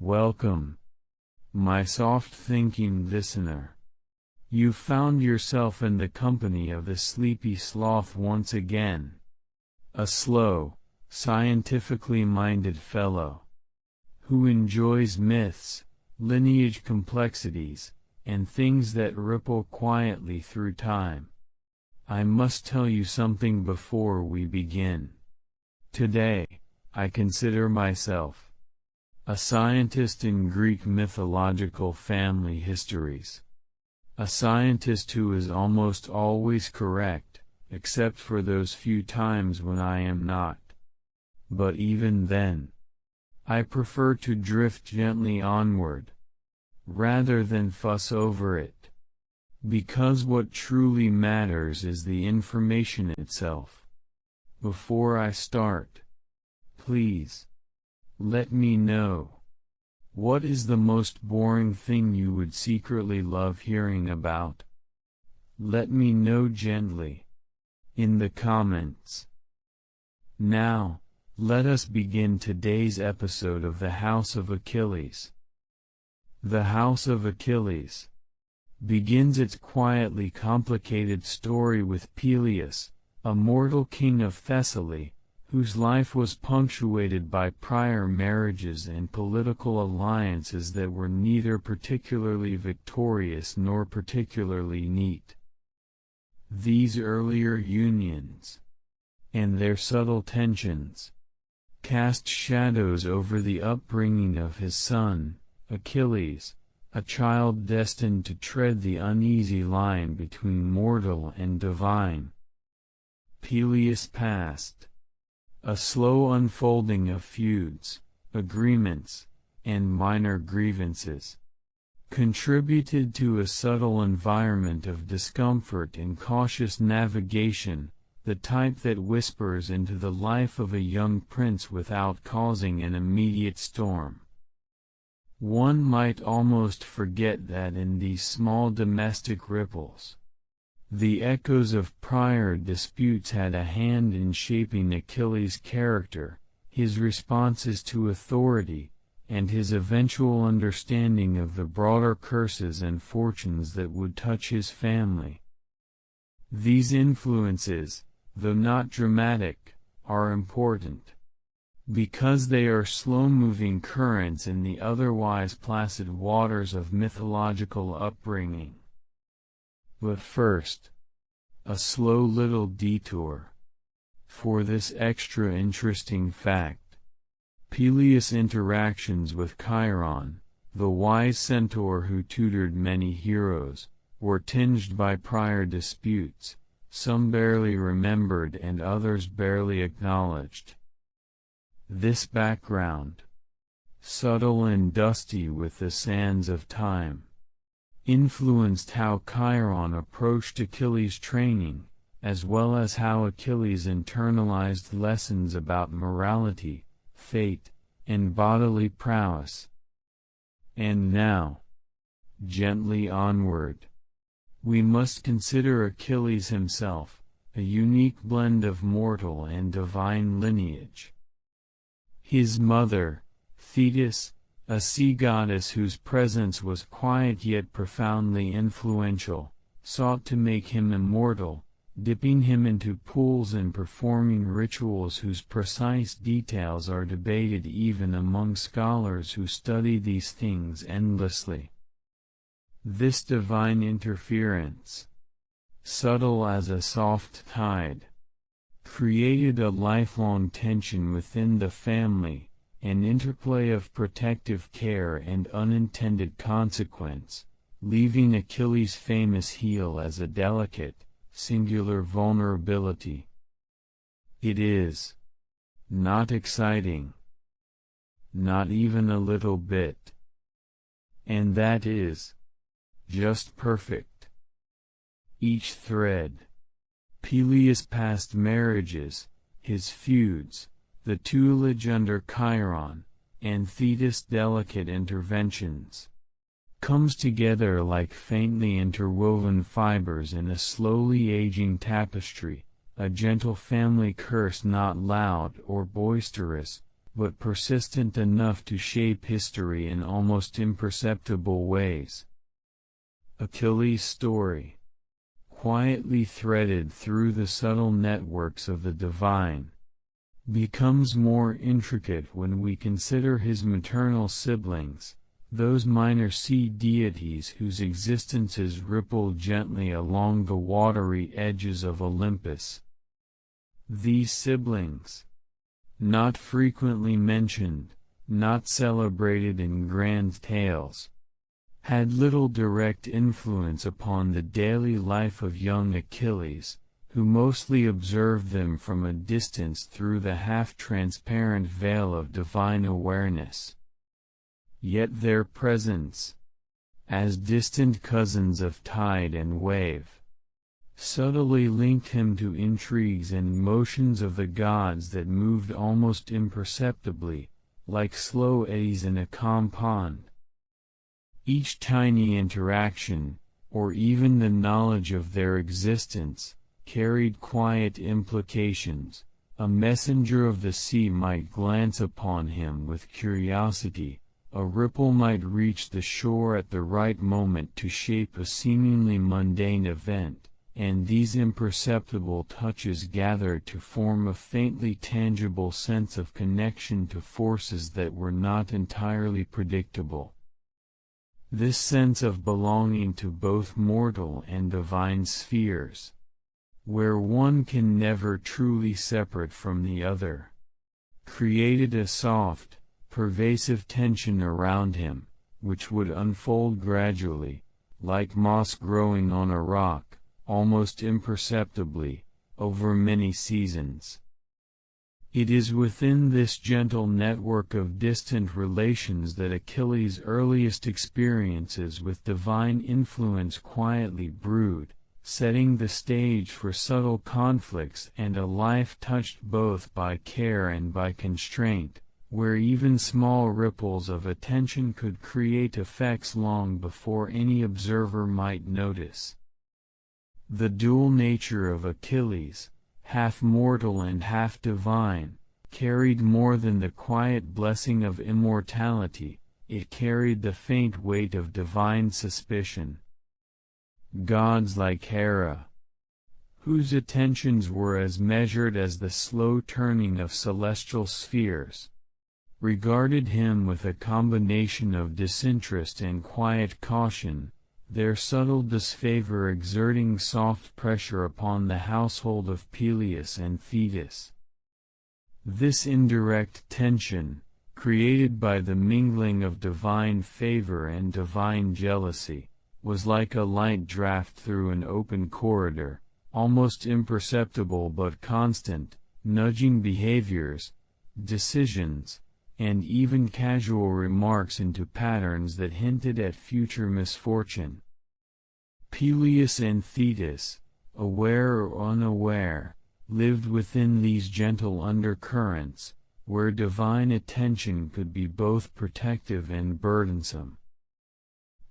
Welcome, my soft-thinking listener. You've found yourself in the company of the Sleepy Sloth once again. A slow, scientifically minded fellow, who enjoys myths, lineage complexities, and things that ripple quietly through time. I must tell you something before we begin. Today, I consider myself a scientist in Greek mythological family histories. A scientist who is almost always correct, except for those few times when I am not. But even then, I prefer to drift gently onward, rather than fuss over it. Because what truly matters is the information itself. Before I start, please, let me know. What is the most boring thing you would secretly love hearing about? Let me know gently, in the comments. Now, let us begin today's episode of the House of Achilles. The House of Achilles begins its quietly complicated story with Peleus, a mortal king of Thessaly, whose life was punctuated by prior marriages and political alliances that were neither particularly victorious nor particularly neat. These earlier unions, and their subtle tensions, cast shadows over the upbringing of his son, Achilles, a child destined to tread the uneasy line between mortal and divine. Peleus' past, a slow unfolding of feuds, agreements, and minor grievances, contributed to a subtle environment of discomfort and cautious navigation, the type that whispers into the life of a young prince without causing an immediate storm. One might almost forget that in these small domestic ripples, the echoes of prior disputes had a hand in shaping Achilles' character, his responses to authority, and his eventual understanding of the broader curses and fortunes that would touch his family. These influences, though not dramatic, are important, because they are slow-moving currents in the otherwise placid waters of mythological upbringing. But first, a slow little detour. For this extra interesting fact, Peleus' interactions with Chiron, the wise centaur who tutored many heroes, were tinged by prior disputes, some barely remembered and others barely acknowledged. This background, subtle and dusty with the sands of time, influenced how Chiron approached Achilles' training, as well as how Achilles internalized lessons about morality, fate, and bodily prowess. And now, gently onward, we must consider Achilles himself, a unique blend of mortal and divine lineage. His mother, Thetis, a sea goddess whose presence was quiet yet profoundly influential, sought to make him immortal, dipping him into pools and performing rituals whose precise details are debated even among scholars who study these things endlessly. This divine interference, subtle as a soft tide, created a lifelong tension within the family, an interplay of protective care and unintended consequence, leaving Achilles' famous heel as a delicate, singular vulnerability. It is not exciting, not even a little bit. And that is just perfect. Each thread, Peleus' past marriages, his feuds, the tutelage under Chiron, and Thetis' delicate interventions, comes together like faintly interwoven fibers in a slowly aging tapestry, a gentle family curse not loud or boisterous, but persistent enough to shape history in almost imperceptible ways. Achilles' story, quietly threaded through the subtle networks of the divine, becomes more intricate when we consider his maternal siblings, those minor sea deities whose existences ripple gently along the watery edges of Olympus. These siblings, not frequently mentioned, not celebrated in grand tales, had little direct influence upon the daily life of young Achilles, who mostly observed them from a distance through the half-transparent veil of divine awareness. Yet their presence, as distant cousins of tide and wave, subtly linked him to intrigues and motions of the gods that moved almost imperceptibly, like slow eddies in a calm pond. Each tiny interaction, or even the knowledge of their existence, carried quiet implications. A messenger of the sea might glance upon him with curiosity, a ripple might reach the shore at the right moment to shape a seemingly mundane event, and these imperceptible touches gathered to form a faintly tangible sense of connection to forces that were not entirely predictable. This sense of belonging to both mortal and divine spheres, where one can never truly separate from the other, created a soft, pervasive tension around him, which would unfold gradually, like moss growing on a rock, almost imperceptibly, over many seasons. It is within this gentle network of distant relations that Achilles' earliest experiences with divine influence quietly brewed, setting the stage for subtle conflicts and a life touched both by care and by constraint, where even small ripples of attention could create effects long before any observer might notice. The dual nature of Achilles, half mortal and half divine, carried more than the quiet blessing of immortality, it carried the faint weight of divine suspicion. Gods like Hera, whose attentions were as measured as the slow turning of celestial spheres, regarded him with a combination of disinterest and quiet caution, their subtle disfavor exerting soft pressure upon the household of Peleus and Thetis. This indirect tension, created by the mingling of divine favor and divine jealousy, was like a light draft through an open corridor, almost imperceptible but constant, nudging behaviors, decisions, and even casual remarks into patterns that hinted at future misfortune. Peleus and Thetis, aware or unaware, lived within these gentle undercurrents, where divine attention could be both protective and burdensome.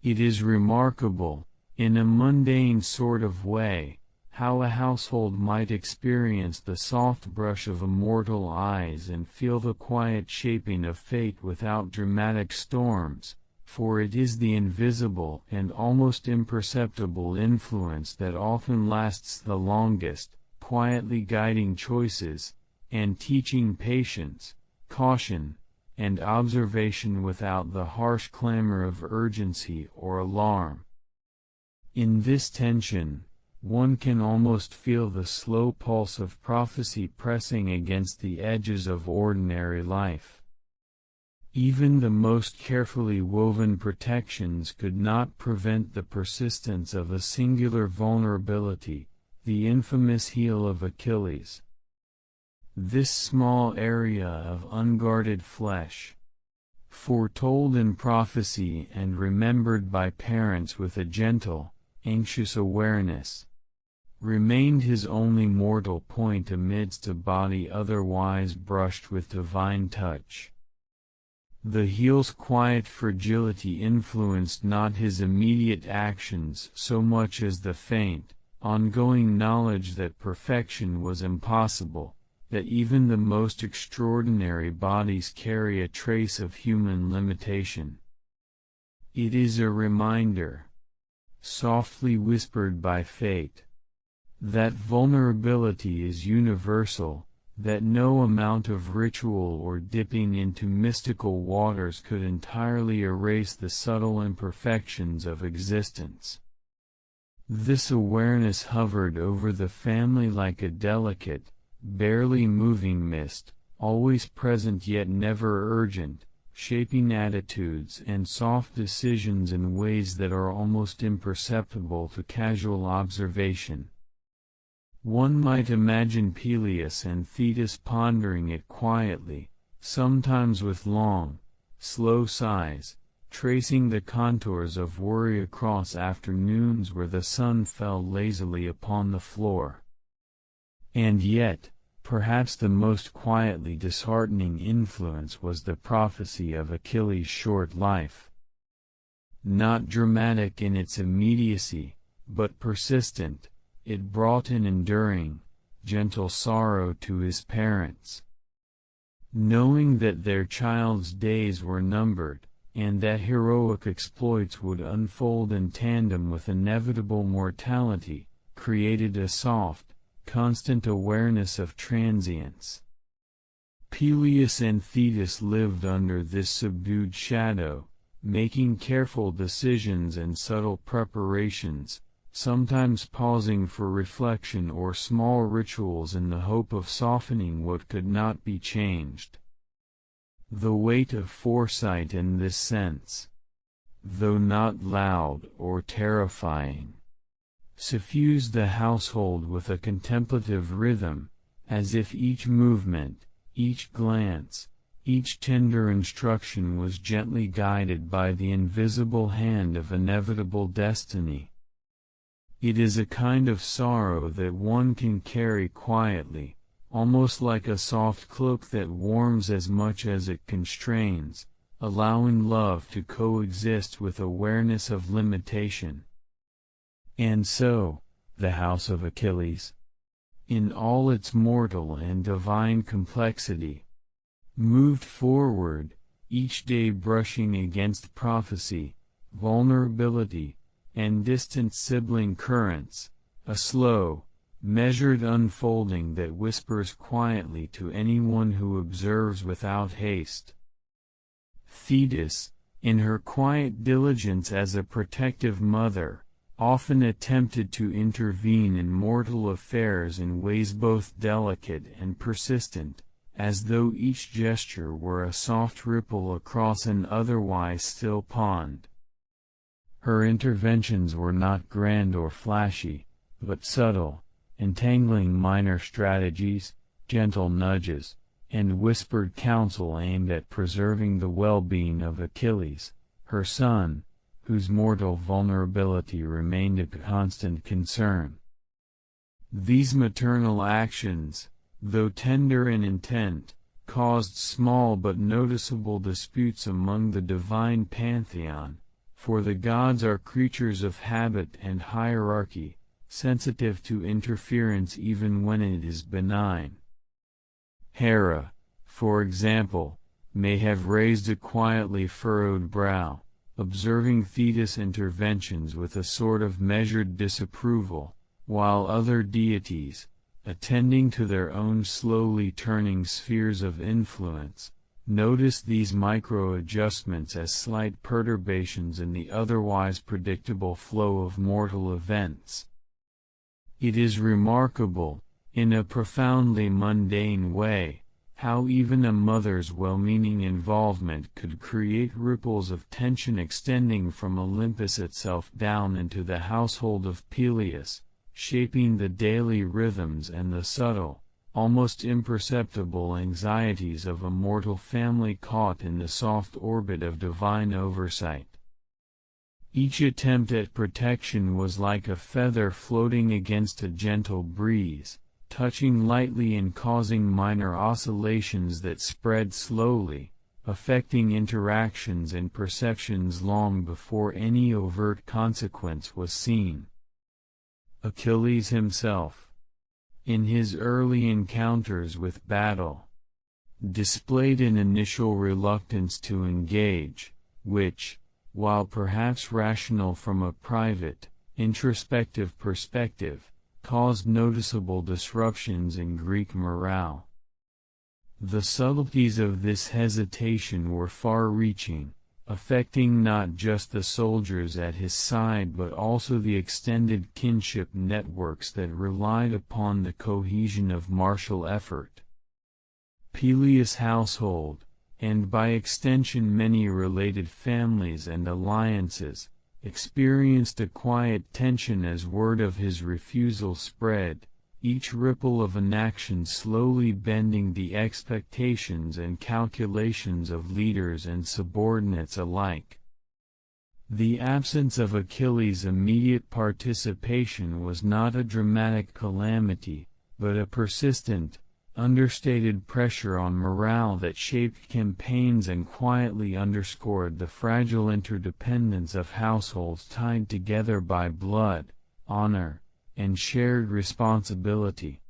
It is remarkable, in a mundane sort of way, how a household might experience the soft brush of immortal eyes and feel the quiet shaping of fate without dramatic storms, for it is the invisible and almost imperceptible influence that often lasts the longest, quietly guiding choices, and teaching patience, caution, and observation without the harsh clamor of urgency or alarm. In this tension, one can almost feel the slow pulse of prophecy pressing against the edges of ordinary life. Even the most carefully woven protections could not prevent the persistence of a singular vulnerability, the infamous heel of Achilles. This small area of unguarded flesh, foretold in prophecy and remembered by parents with a gentle, anxious awareness, remained his only mortal point amidst a body otherwise brushed with divine touch. The heel's quiet fragility influenced not his immediate actions so much as the faint, ongoing knowledge that perfection was impossible, that even the most extraordinary bodies carry a trace of human limitation. It is a reminder, softly whispered by fate, that vulnerability is universal, that no amount of ritual or dipping into mystical waters could entirely erase the subtle imperfections of existence. This awareness hovered over the family like a delicate, barely moving mist, always present yet never urgent, shaping attitudes and soft decisions in ways that are almost imperceptible to casual observation. One might imagine Peleus and Thetis pondering it quietly, sometimes with long, slow sighs, tracing the contours of worry across afternoons where the sun fell lazily upon the floor. And yet, perhaps the most quietly disheartening influence was the prophecy of Achilles' short life. Not dramatic in its immediacy, but persistent, it brought an enduring, gentle sorrow to his parents. Knowing that their child's days were numbered, and that heroic exploits would unfold in tandem with inevitable mortality, created a soft, constant awareness of transience. Peleus and Thetis lived under this subdued shadow, making careful decisions and subtle preparations, sometimes pausing for reflection or small rituals in the hope of softening what could not be changed. The weight of foresight in this sense, though not loud or terrifying, suffused the household with a contemplative rhythm, as if each movement, each glance, each tender instruction was gently guided by the invisible hand of inevitable destiny. It is a kind of sorrow that one can carry quietly, almost like a soft cloak that warms as much as it constrains, allowing love to coexist with awareness of limitation. And so, the House of Achilles, in all its mortal and divine complexity, moved forward, each day brushing against prophecy, vulnerability, and distant sibling currents, a slow, measured unfolding that whispers quietly to anyone who observes without haste. Thetis, in her quiet diligence as a protective mother, often attempted to intervene in mortal affairs in ways both delicate and persistent, as though each gesture were a soft ripple across an otherwise still pond. Her interventions were not grand or flashy, but subtle, entangling minor strategies, gentle nudges, and whispered counsel aimed at preserving the well-being of Achilles, her son, whose mortal vulnerability remained a constant concern. These maternal actions, though tender in intent, caused small but noticeable disputes among the divine pantheon, for the gods are creatures of habit and hierarchy, sensitive to interference even when it is benign. Hera, for example, may have raised a quietly furrowed brow, observing Thetis' interventions with a sort of measured disapproval, while other deities, attending to their own slowly turning spheres of influence, noticed these micro-adjustments as slight perturbations in the otherwise predictable flow of mortal events. It is remarkable, in a profoundly mundane way, how even a mother's well-meaning involvement could create ripples of tension extending from Olympus itself down into the household of Peleus, shaping the daily rhythms and the subtle, almost imperceptible anxieties of a mortal family caught in the soft orbit of divine oversight. Each attempt at protection was like a feather floating against a gentle breeze, touching lightly and causing minor oscillations that spread slowly, affecting interactions and perceptions long before any overt consequence was seen. Achilles himself, in his early encounters with battle, displayed an initial reluctance to engage, which, while perhaps rational from a private, introspective perspective, caused noticeable disruptions in Greek morale. The subtleties of this hesitation were far-reaching, affecting not just the soldiers at his side but also the extended kinship networks that relied upon the cohesion of martial effort. Peleus' household, and by extension many related families and alliances, experienced a quiet tension as word of his refusal spread, each ripple of an action slowly bending the expectations and calculations of leaders and subordinates alike. The absence of Achilles' immediate participation was not a dramatic calamity, but a persistent, understated pressure on morale that shaped campaigns and quietly underscored the fragile interdependence of households tied together by blood, honor, and shared responsibility.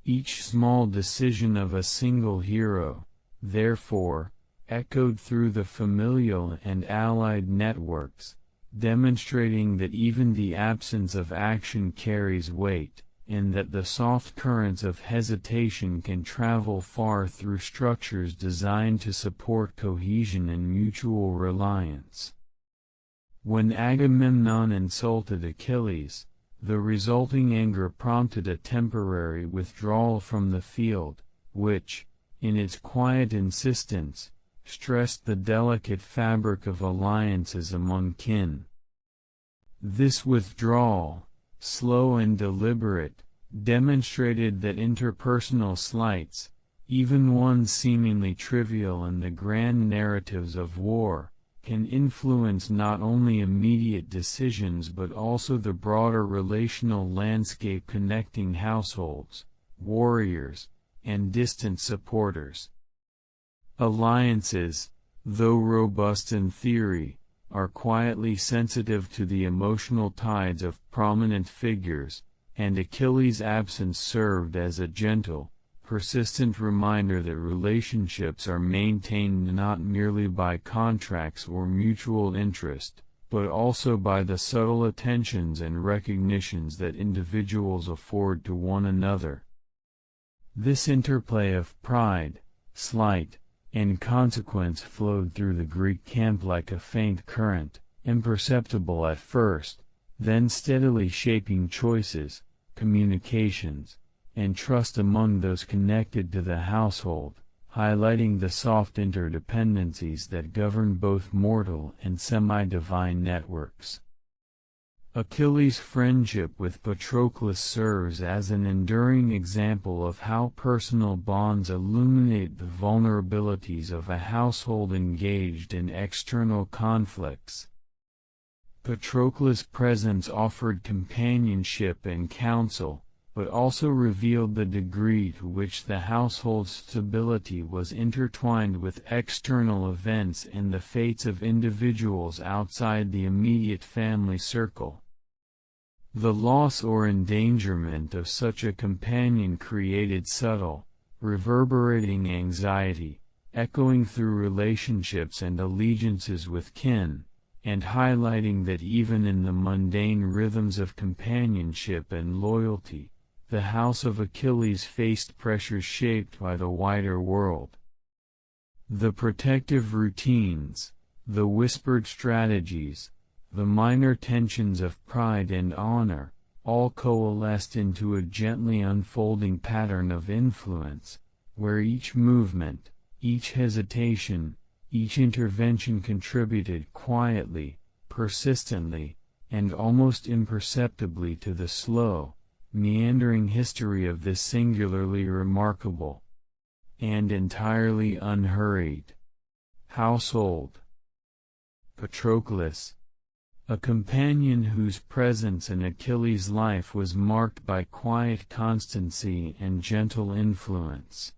Each small decision of a single hero, therefore, echoed through the familial and allied networks, demonstrating that even the absence of action carries weight, and that the soft currents of hesitation can travel far through structures designed to support cohesion and mutual reliance. When Agamemnon insulted Achilles, the resulting anger prompted a temporary withdrawal from the field, which, in its quiet insistence, stressed the delicate fabric of alliances among kin. This withdrawal, slow and deliberate, demonstrated that interpersonal slights, even ones seemingly trivial in the grand narratives of war, can influence not only immediate decisions but also the broader relational landscape connecting households, warriors, and distant supporters. Alliances, though robust in theory, are quietly sensitive to the emotional tides of prominent figures, and Achilles' absence served as a gentle, persistent reminder that relationships are maintained not merely by contracts or mutual interest, but also by the subtle attentions and recognitions that individuals afford to one another. This interplay of pride, slight, and consequence flowed through the Greek camp like a faint current, imperceptible at first, then steadily shaping choices, communications, and trust among those connected to the household, highlighting the soft interdependencies that govern both mortal and semi-divine networks. Achilles' friendship with Patroclus serves as an enduring example of how personal bonds illuminate the vulnerabilities of a household engaged in external conflicts. Patroclus' presence offered companionship and counsel, but also revealed the degree to which the household's stability was intertwined with external events and the fates of individuals outside the immediate family circle. The loss or endangerment of such a companion created subtle, reverberating anxiety, echoing through relationships and allegiances with kin, and highlighting that even in the mundane rhythms of companionship and loyalty, the House of Achilles faced pressures shaped by the wider world. The protective routines, the whispered strategies, the minor tensions of pride and honor, all coalesced into a gently unfolding pattern of influence, where each movement, each hesitation, each intervention contributed quietly, persistently, and almost imperceptibly to the slow, meandering history of this singularly remarkable, and entirely unhurried, household. Patroclus, a companion whose presence in Achilles' life was marked by quiet constancy and gentle influence,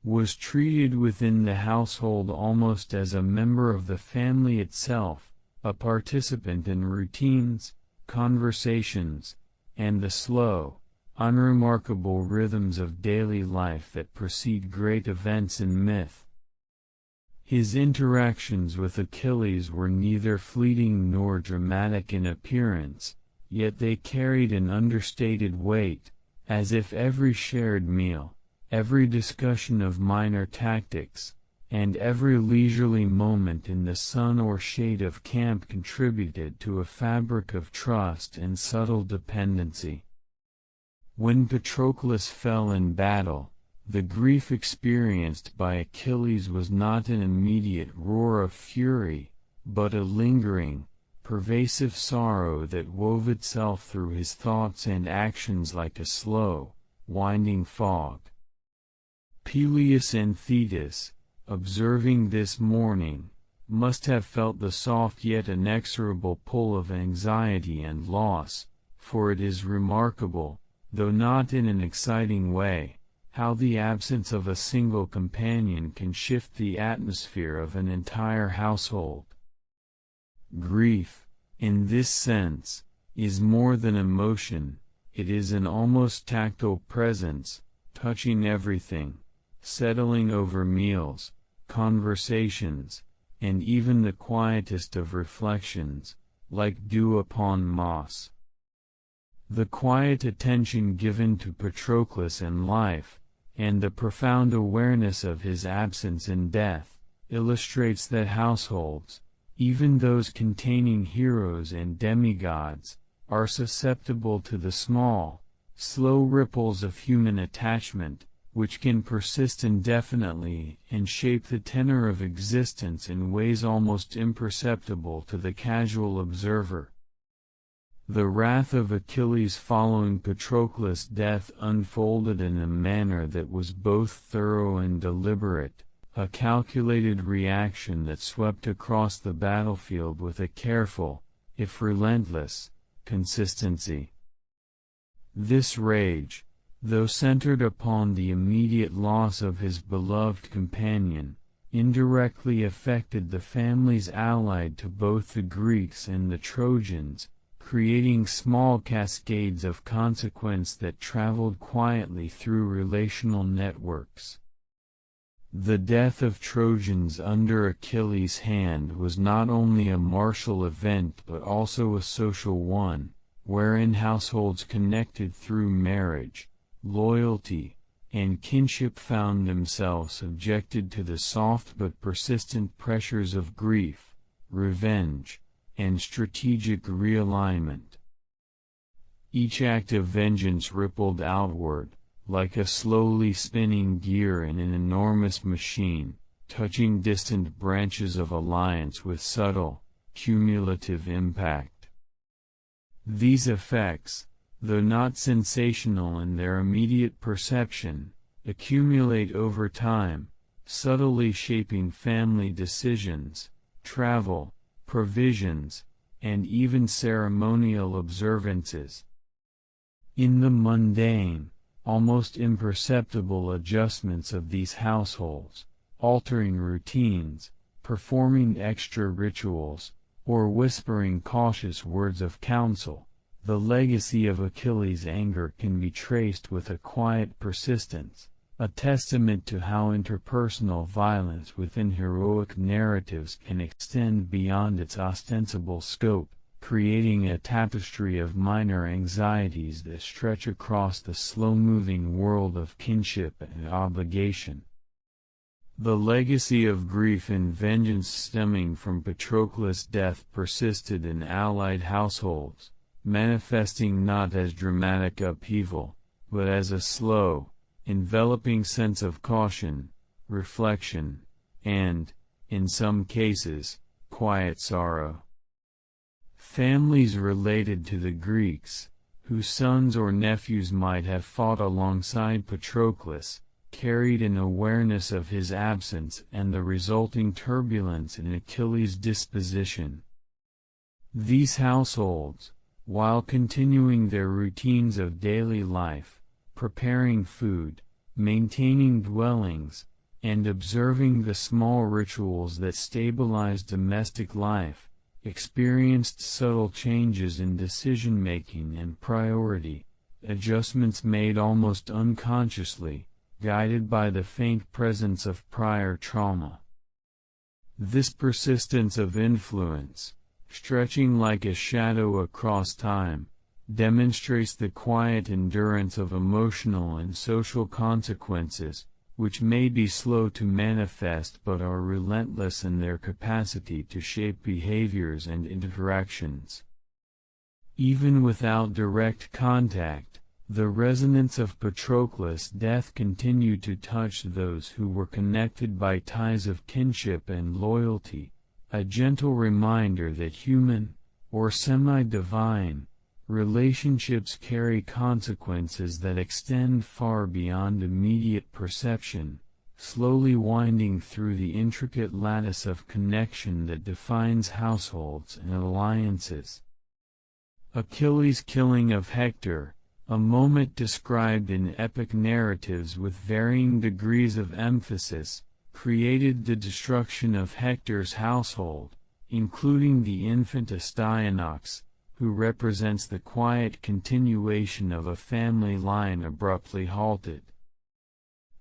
was treated within the household almost as a member of the family itself, a participant in routines, conversations, and the slow, unremarkable rhythms of daily life that precede great events in myth. His interactions with Achilles were neither fleeting nor dramatic in appearance, yet they carried an understated weight, as if every shared meal, every discussion of minor tactics, and every leisurely moment in the sun or shade of camp contributed to a fabric of trust and subtle dependency. When Patroclus fell in battle, the grief experienced by Achilles was not an immediate roar of fury, but a lingering, pervasive sorrow that wove itself through his thoughts and actions like a slow, winding fog. Peleus and Thetis, observing this mourning, must have felt the soft yet inexorable pull of anxiety and loss, for it is remarkable, though not in an exciting way, how the absence of a single companion can shift the atmosphere of an entire household. Grief, in this sense, is more than emotion, it is an almost tactile presence, touching everything, settling over meals, conversations, and even the quietest of reflections, like dew upon moss. The quiet attention given to Patroclus in life, and the profound awareness of his absence in death, illustrates that households, even those containing heroes and demigods, are susceptible to the small, slow ripples of human attachment, which can persist indefinitely and shape the tenor of existence in ways almost imperceptible to the casual observer. The wrath of Achilles following Patroclus' death unfolded in a manner that was both thorough and deliberate, a calculated reaction that swept across the battlefield with a careful, if relentless, consistency. This rage, though centered upon the immediate loss of his beloved companion, indirectly affected the families allied to both the Greeks and the Trojans, creating small cascades of consequence that traveled quietly through relational networks. The death of Trojans under Achilles' hand was not only a martial event but also a social one, wherein households connected through marriage, loyalty, and kinship found themselves subjected to the soft but persistent pressures of grief, revenge, and strategic realignment. Each act of vengeance rippled outward, like a slowly spinning gear in an enormous machine, touching distant branches of alliance with subtle, cumulative impact. These effects, though not sensational in their immediate perception, accumulate over time, subtly shaping family decisions, travel, provisions, and even ceremonial observances. In the mundane, almost imperceptible adjustments of these households, altering routines, performing extra rituals, or whispering cautious words of counsel, the legacy of Achilles' anger can be traced with a quiet persistence, a testament to how interpersonal violence within heroic narratives can extend beyond its ostensible scope, creating a tapestry of minor anxieties that stretch across the slow-moving world of kinship and obligation. The legacy of grief and vengeance stemming from Patroclus' death persisted in allied households, manifesting not as dramatic upheaval, but as a slow, enveloping sense of caution, reflection, and, in some cases, quiet sorrow. Families related to the Greeks, whose sons or nephews might have fought alongside Patroclus, carried an awareness of his absence and the resulting turbulence in Achilles' disposition. These households, while continuing their routines of daily life, preparing food, maintaining dwellings, and observing the small rituals that stabilize domestic life, experienced subtle changes in decision-making and priority, adjustments made almost unconsciously, guided by the faint presence of prior trauma. This persistence of influence, stretching like a shadow across time, demonstrates the quiet endurance of emotional and social consequences, which may be slow to manifest but are relentless in their capacity to shape behaviors and interactions. Even without direct contact, the resonance of Patroclus' death continued to touch those who were connected by ties of kinship and loyalty, a gentle reminder that human, or semi-divine, relationships carry consequences that extend far beyond immediate perception, slowly winding through the intricate lattice of connection that defines households and alliances. Achilles' killing of Hector, a moment described in epic narratives with varying degrees of emphasis, created the destruction of Hector's household, including the infant Astyanax, who represents the quiet continuation of a family line abruptly halted.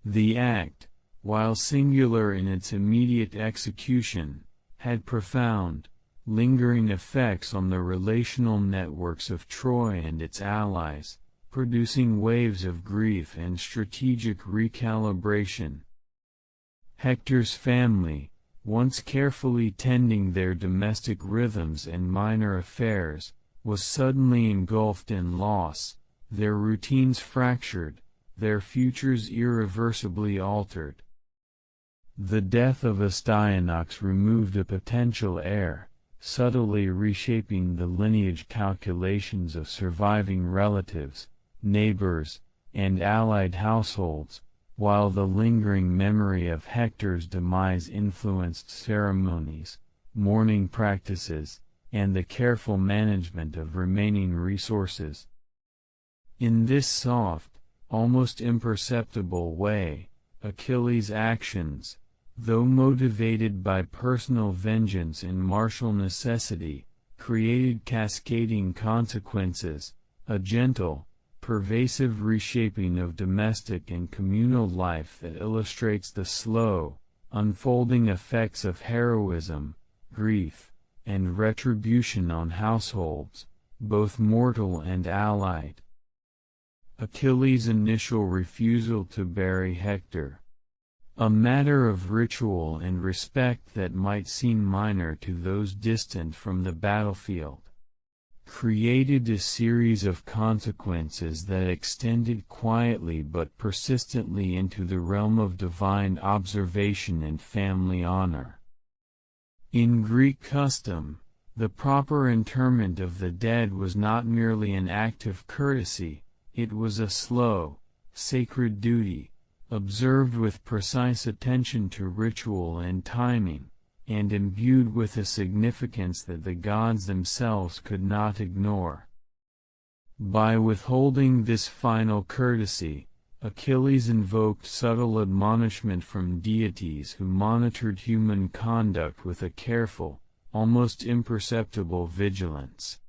The act, while singular in its immediate execution, had profound, lingering effects on the relational networks of Troy and its allies, producing waves of grief and strategic recalibration. Hector's family, once carefully tending their domestic rhythms and minor affairs, was suddenly engulfed in loss, their routines fractured, their futures irreversibly altered. The death of Astyanax removed a potential heir, subtly reshaping the lineage calculations of surviving relatives, neighbors, and allied households, while the lingering memory of Hector's demise influenced ceremonies, mourning practices, and the careful management of remaining resources. In this soft, almost imperceptible way, Achilles' actions, though motivated by personal vengeance and martial necessity, created cascading consequences, a gentle, pervasive reshaping of domestic and communal life that illustrates the slow, unfolding effects of heroism, grief, and retribution on households, both mortal and allied. Achilles' initial refusal to bury Hector, a matter of ritual and respect that might seem minor to those distant from the battlefield, created a series of consequences that extended quietly but persistently into the realm of divine observation and family honor. In Greek custom, the proper interment of the dead was not merely an act of courtesy, it was a slow, sacred duty, observed with precise attention to ritual and timing, and imbued with a significance that the gods themselves could not ignore. By withholding this final courtesy, Achilles invoked subtle admonishment from deities who monitored human conduct with a careful, almost imperceptible vigilance.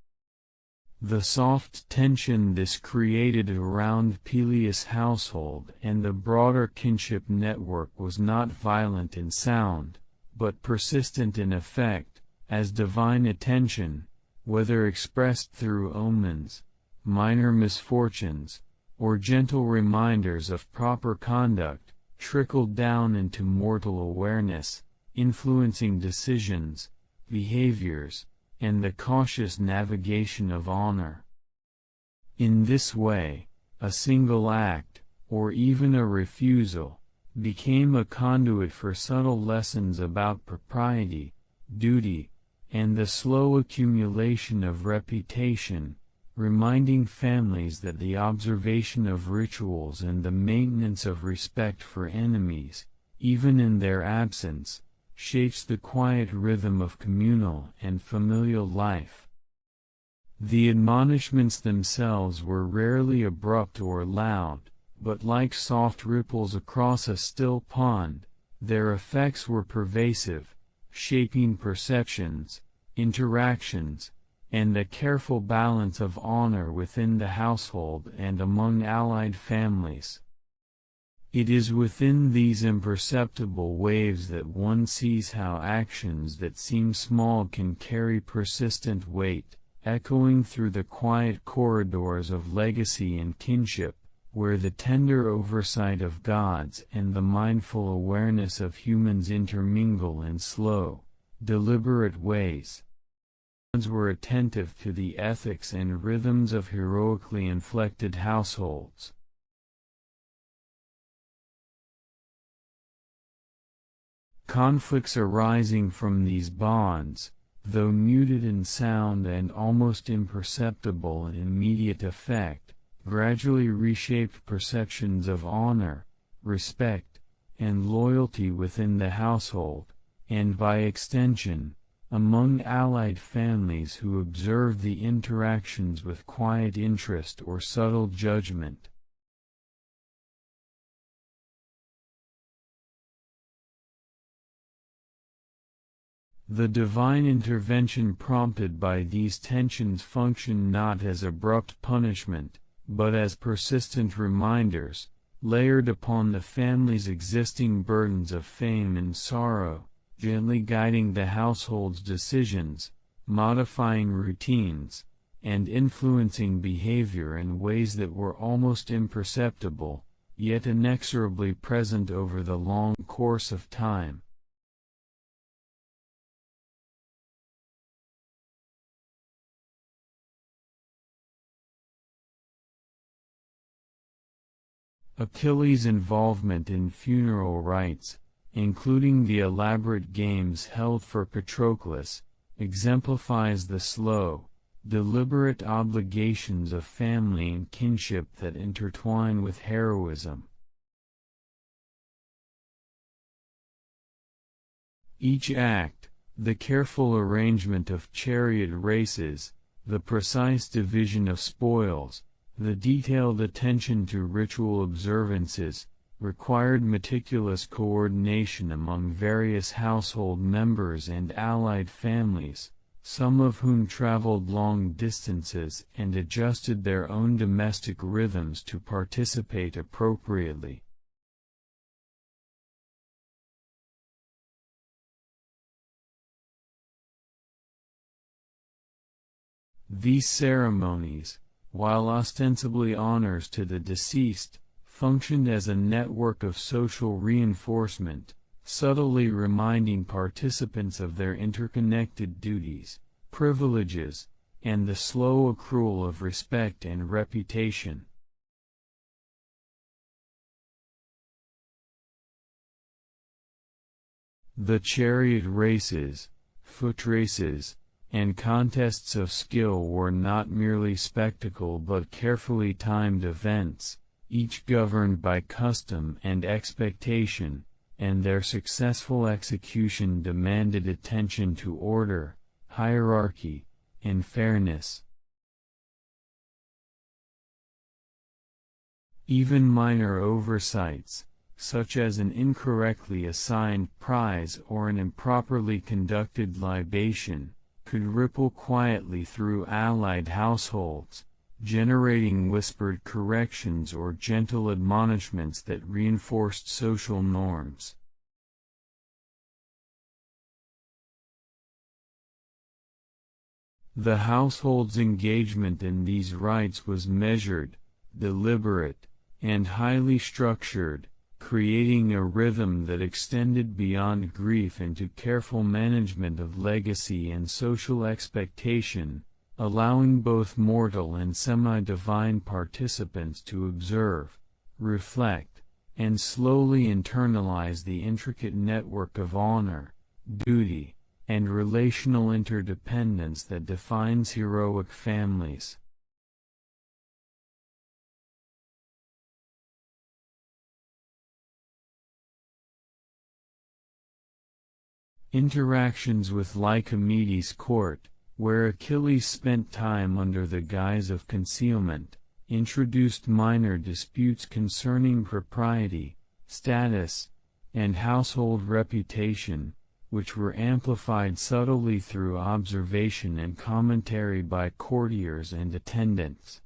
The soft tension this created around Peleus' household and the broader kinship network was not violent in sound, but persistent in effect, as divine attention, whether expressed through omens, minor misfortunes, or gentle reminders of proper conduct, trickled down into mortal awareness, influencing decisions, behaviors, and the cautious navigation of honor. In this way, a single act, or even a refusal, became a conduit for subtle lessons about propriety, duty, and the slow accumulation of reputation, reminding families that the observation of rituals and the maintenance of respect for enemies, even in their absence, shapes the quiet rhythm of communal and familial life. The admonishments themselves were rarely abrupt or loud, but like soft ripples across a still pond, their effects were pervasive, shaping perceptions, interactions, and a careful balance of honor within the household and among allied families. It is within these imperceptible waves that one sees how actions that seem small can carry persistent weight, echoing through the quiet corridors of legacy and kinship, where the tender oversight of gods and the mindful awareness of humans intermingle in slow, deliberate ways. Gods were attentive to the ethics and rhythms of heroically inflected households. Conflicts arising from these bonds, though muted in sound and almost imperceptible in immediate effect, gradually reshaped perceptions of honor, respect, and loyalty within the household, and by extension, among allied families who observed the interactions with quiet interest or subtle judgment. The divine intervention prompted by these tensions functioned not as abrupt punishment, but as persistent reminders, layered upon the family's existing burdens of fame and sorrow, gently guiding the household's decisions, modifying routines, and influencing behavior in ways that were almost imperceptible, yet inexorably present over the long course of time. Achilles' involvement in funeral rites, including the elaborate games held for Patroclus, exemplifies the slow, deliberate obligations of family and kinship that intertwine with heroism. Each act, the careful arrangement of chariot races, the precise division of spoils, the detailed attention to ritual observances, required meticulous coordination among various household members and allied families, some of whom traveled long distances and adjusted their own domestic rhythms to participate appropriately. These ceremonies, while ostensibly honors to the deceased, functioned as a network of social reinforcement, subtly reminding participants of their interconnected duties, privileges, and the slow accrual of respect and reputation. The chariot races, foot races, and contests of skill were not merely spectacle but carefully timed events, each governed by custom and expectation, and their successful execution demanded attention to order, hierarchy, and fairness. Even minor oversights, such as an incorrectly assigned prize or an improperly conducted libation, could ripple quietly through allied households, generating whispered corrections or gentle admonishments that reinforced social norms. The household's engagement in these rites was measured, deliberate, and highly structured, creating a rhythm that extended beyond grief into careful management of legacy and social expectation, allowing both mortal and semi-divine participants to observe, reflect, and slowly internalize the intricate network of honor, duty, and relational interdependence that defines heroic families. Interactions with Lycomedes' court, where Achilles spent time under the guise of concealment, introduced minor disputes concerning propriety, status, and household reputation, which were amplified subtly through observation and commentary by courtiers and attendants.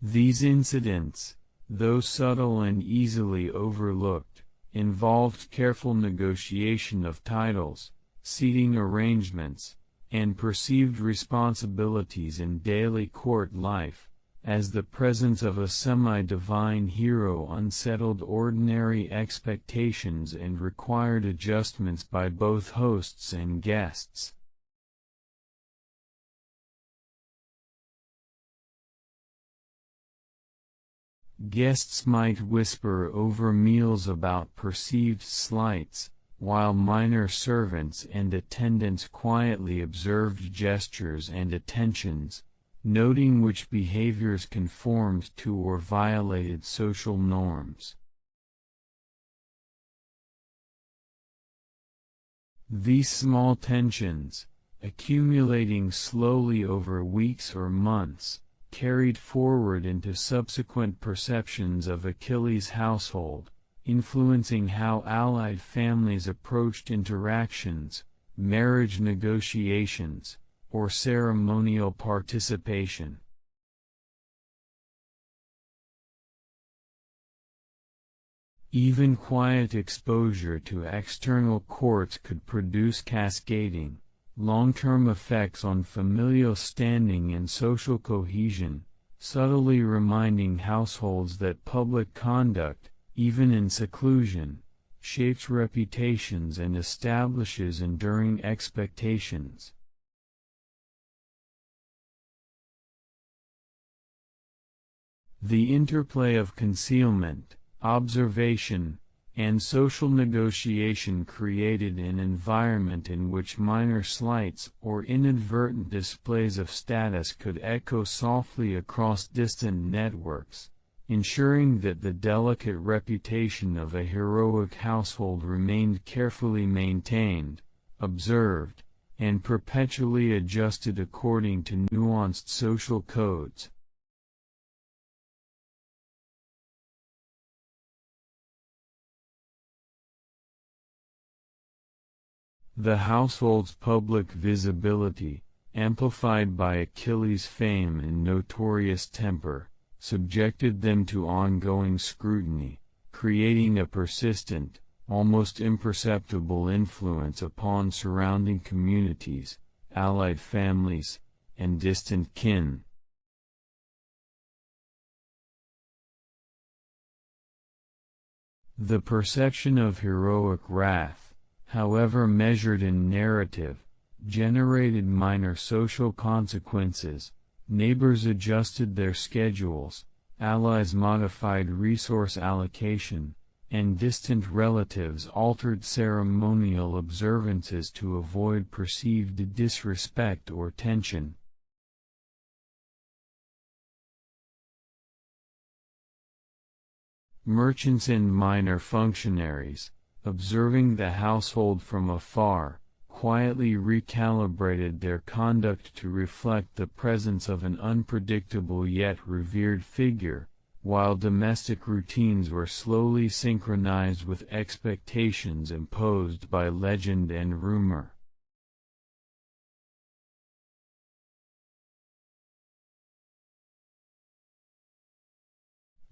These incidents, though subtle and easily overlooked, involved careful negotiation of titles, seating arrangements, and perceived responsibilities in daily court life, as the presence of a semi-divine hero unsettled ordinary expectations and required adjustments by both hosts and guests. Guests might whisper over meals about perceived slights, while minor servants and attendants quietly observed gestures and attentions, noting which behaviors conformed to or violated social norms. These small tensions, accumulating slowly over weeks or months, carried forward into subsequent perceptions of Achilles' household, influencing how allied families approached interactions, marriage negotiations, or ceremonial participation. Even quiet exposure to external courts could produce cascading, long-term effects on familial standing and social cohesion, subtly reminding households that public conduct, even in seclusion, shapes reputations and establishes enduring expectations. The interplay of concealment, observation, and social negotiation created an environment in which minor slights or inadvertent displays of status could echo softly across distant networks, ensuring that the delicate reputation of a heroic household remained carefully maintained, observed, and perpetually adjusted according to nuanced social codes. The household's public visibility, amplified by Achilles' fame and notorious temper, subjected them to ongoing scrutiny, creating a persistent, almost imperceptible influence upon surrounding communities, allied families, and distant kin. The perception of heroic wrath, however measured in narrative, generated minor social consequences. Neighbors adjusted their schedules, allies modified resource allocation, and distant relatives altered ceremonial observances to avoid perceived disrespect or tension. Merchants and minor functionaries, observing the household from afar, quietly recalibrated their conduct to reflect the presence of an unpredictable yet revered figure, while domestic routines were slowly synchronized with expectations imposed by legend and rumor.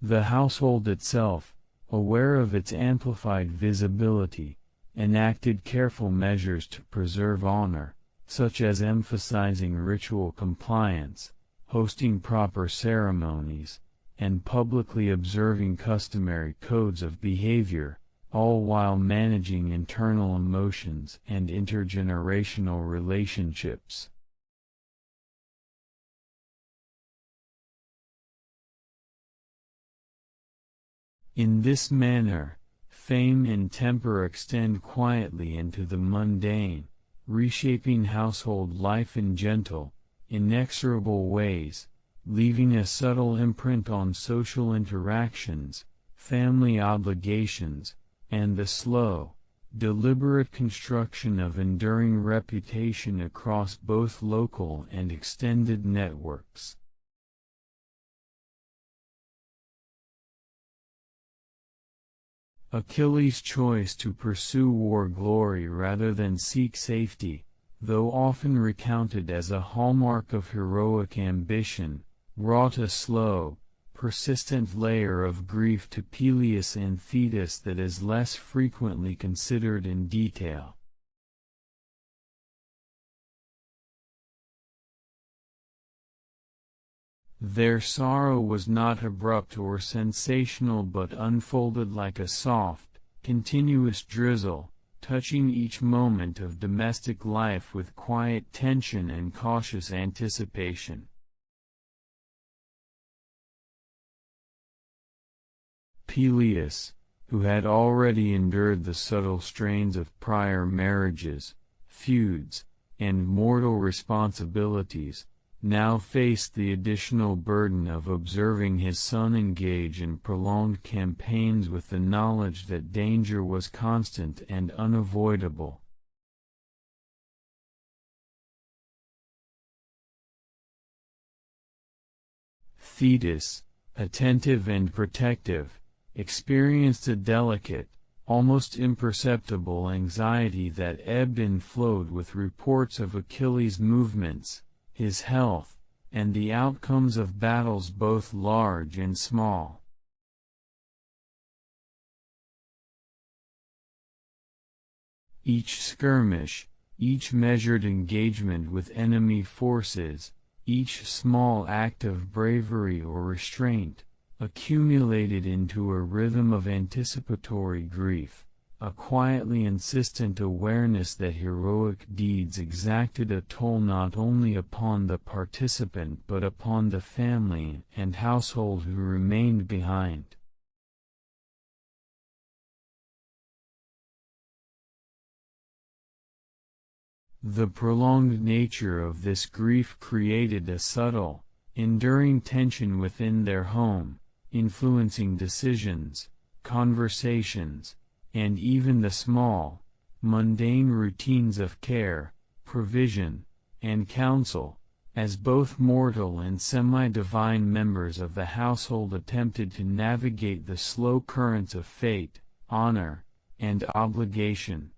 The household itself, aware of its amplified visibility, enacted careful measures to preserve honor, such as emphasizing ritual compliance, hosting proper ceremonies, and publicly observing customary codes of behavior, all while managing internal emotions and intergenerational relationships. In this manner, fame and temper extend quietly into the mundane, reshaping household life in gentle, inexorable ways, leaving a subtle imprint on social interactions, family obligations, and the slow, deliberate construction of enduring reputation across both local and extended networks. Achilles' choice to pursue war glory rather than seek safety, though often recounted as a hallmark of heroic ambition, wrought a slow, persistent layer of grief to Peleus and Thetis that is less frequently considered in detail. Their sorrow was not abrupt or sensational but unfolded like a soft, continuous drizzle, touching each moment of domestic life with quiet tension and cautious anticipation. Peleus, who had already endured the subtle strains of prior marriages, feuds, and mortal responsibilities, now faced the additional burden of observing his son engage in prolonged campaigns with the knowledge that danger was constant and unavoidable. Thetis, attentive and protective, experienced a delicate, almost imperceptible anxiety that ebbed and flowed with reports of Achilles' movements, his health, and the outcomes of battles both large and small. Each skirmish, each measured engagement with enemy forces, each small act of bravery or restraint, accumulated into a rhythm of anticipatory grief, a quietly insistent awareness that heroic deeds exacted a toll not only upon the participant but upon the family and household who remained behind. The prolonged nature of this grief created a subtle, enduring tension within their home, influencing decisions, conversations, and even the small, mundane routines of care, provision, and counsel, as both mortal and semi-divine members of the household attempted to navigate the slow currents of fate, honor, and obligation.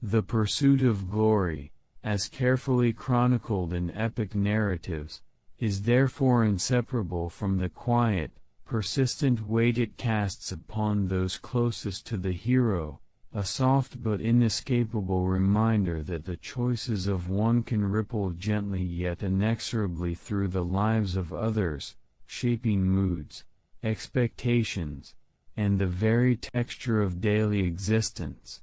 The pursuit of glory, as carefully chronicled in epic narratives, is therefore inseparable from the quiet, persistent weight it casts upon those closest to the hero, a soft but inescapable reminder that the choices of one can ripple gently yet inexorably through the lives of others, shaping moods, expectations, and the very texture of daily existence.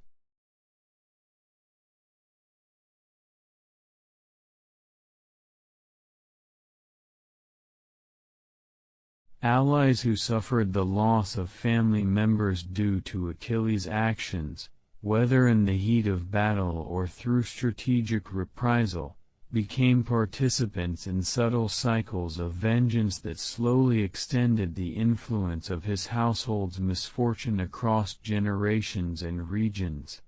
Allies who suffered the loss of family members due to Achilles' actions, whether in the heat of battle or through strategic reprisal, became participants in subtle cycles of vengeance that slowly extended the influence of his household's misfortune across generations and regions.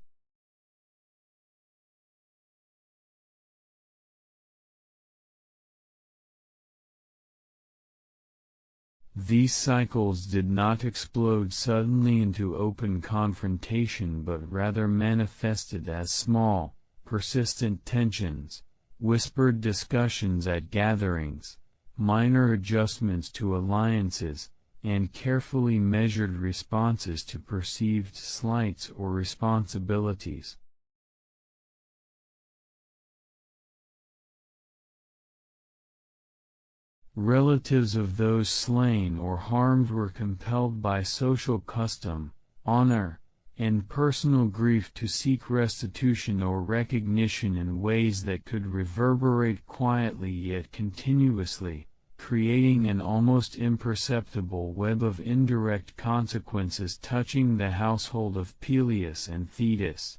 These cycles did not explode suddenly into open confrontation but rather manifested as small, persistent tensions, whispered discussions at gatherings, minor adjustments to alliances, and carefully measured responses to perceived slights or responsibilities. Relatives of those slain or harmed were compelled by social custom, honor, and personal grief to seek restitution or recognition in ways that could reverberate quietly yet continuously, creating an almost imperceptible web of indirect consequences touching the household of Peleus and Thetis.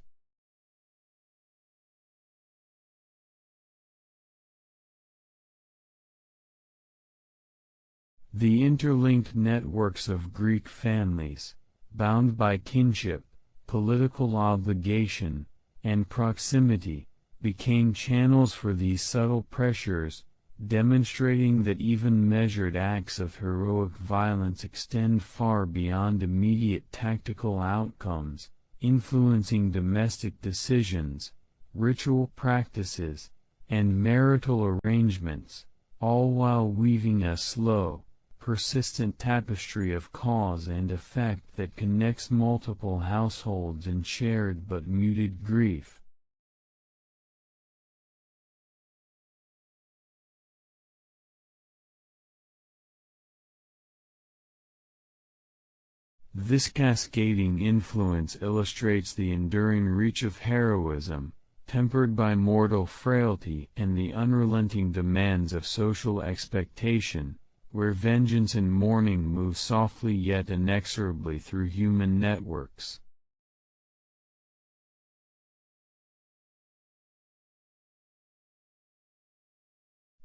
The interlinked networks of Greek families, bound by kinship, political obligation, and proximity, became channels for these subtle pressures, demonstrating that even measured acts of heroic violence extend far beyond immediate tactical outcomes, influencing domestic decisions, ritual practices, and marital arrangements, all while weaving a slow, persistent tapestry of cause and effect that connects multiple households in shared but muted grief. This cascading influence illustrates the enduring reach of heroism, tempered by mortal frailty and the unrelenting demands of social expectation, where vengeance and mourning move softly yet inexorably through human networks.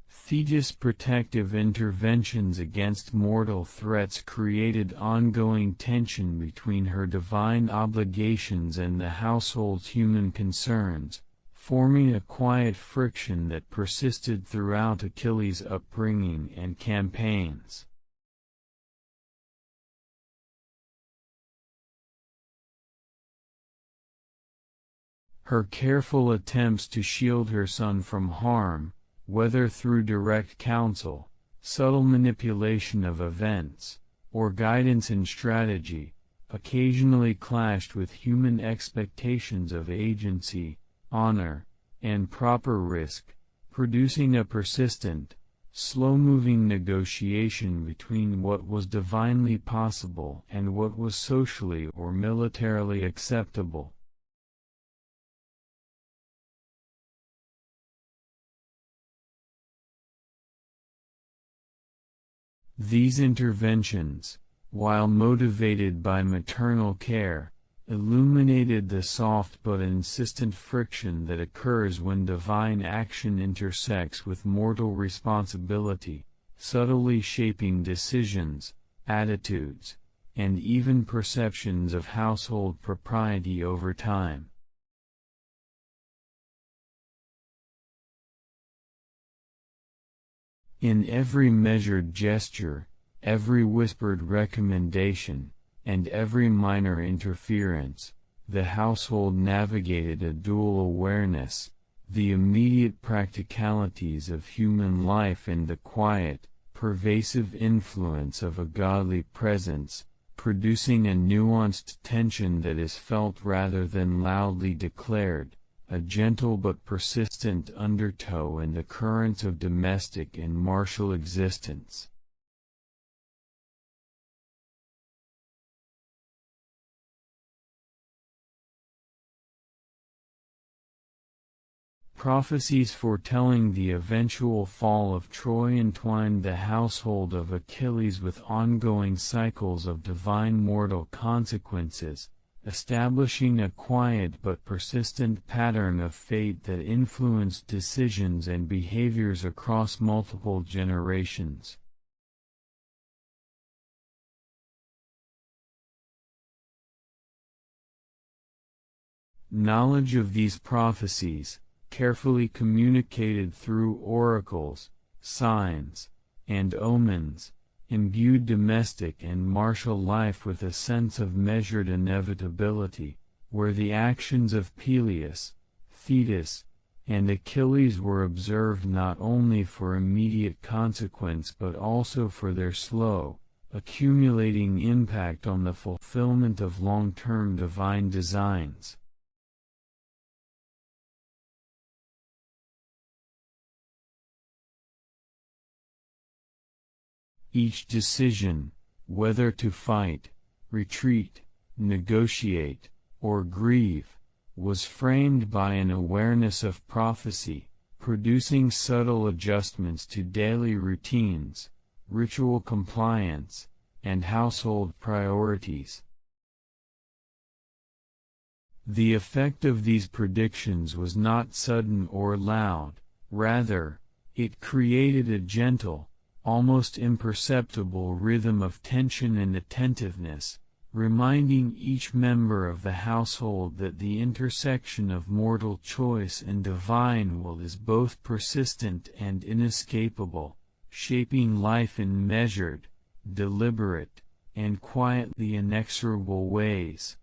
Thetis' protective interventions against mortal threats created ongoing tension between her divine obligations and the household's human concerns, forming a quiet friction that persisted throughout Achilles' upbringing and campaigns. Her careful attempts to shield her son from harm, whether through direct counsel, subtle manipulation of events, or guidance in strategy, occasionally clashed with human expectations of agency, honor, and proper risk, producing a persistent, slow-moving negotiation between what was divinely possible and what was socially or militarily acceptable. These interventions, while motivated by maternal care, illuminated the soft but insistent friction that occurs when divine action intersects with mortal responsibility, subtly shaping decisions, attitudes, and even perceptions of household propriety over time. In every measured gesture, every whispered recommendation, and every minor interference, the household navigated a dual awareness, the immediate practicalities of human life and the quiet, pervasive influence of a godly presence, producing a nuanced tension that is felt rather than loudly declared, a gentle but persistent undertow in the currents of domestic and martial existence. Prophecies foretelling the eventual fall of Troy entwined the household of Achilles with ongoing cycles of divine mortal consequences, establishing a quiet but persistent pattern of fate that influenced decisions and behaviors across multiple generations. Knowledge of these prophecies, carefully communicated through oracles, signs, and omens, imbued domestic and martial life with a sense of measured inevitability, where the actions of Peleus, Thetis, and Achilles were observed not only for immediate consequence but also for their slow, accumulating impact on the fulfillment of long-term divine designs. Each decision, whether to fight, retreat, negotiate, or grieve, was framed by an awareness of prophecy, producing subtle adjustments to daily routines, ritual compliance, and household priorities. The effect of these predictions was not sudden or loud, rather, it created a gentle, almost imperceptible rhythm of tension and attentiveness, reminding each member of the household that the intersection of mortal choice and divine will is both persistent and inescapable, shaping life in measured, deliberate, and quietly inexorable ways.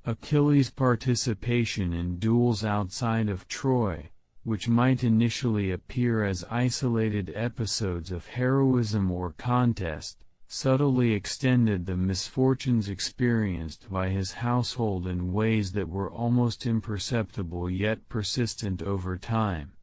Achilles' participation in duels outside of Troy, which might initially appear as isolated episodes of heroism or contest, subtly extended the misfortunes experienced by his household in ways that were almost imperceptible yet persistent over time.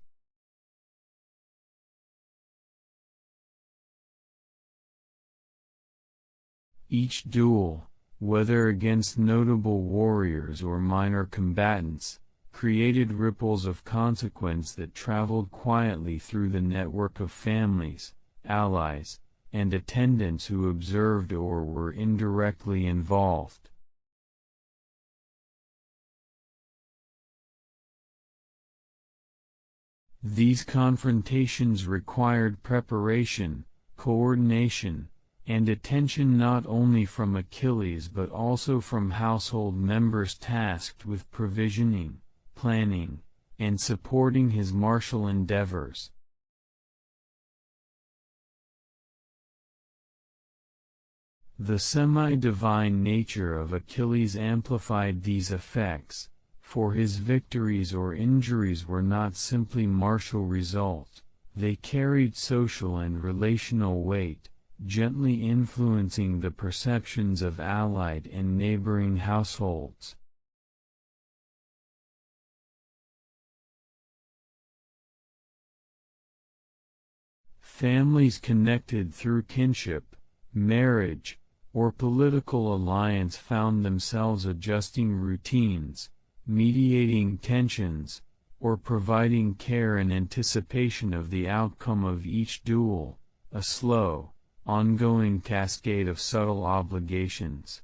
Each duel, whether against notable warriors or minor combatants, created ripples of consequence that traveled quietly through the network of families, allies, and attendants who observed or were indirectly involved. These confrontations required preparation, coordination, and attention not only from Achilles but also from household members tasked with provisioning, planning, and supporting his martial endeavors. The semi-divine nature of Achilles amplified these effects, for his victories or injuries were not simply martial results, they carried social and relational weight, gently influencing the perceptions of allied and neighboring households. Families connected through kinship, marriage, or political alliance found themselves adjusting routines, mediating tensions, or providing care in anticipation of the outcome of each duel, a slow, ongoing cascade of subtle obligations.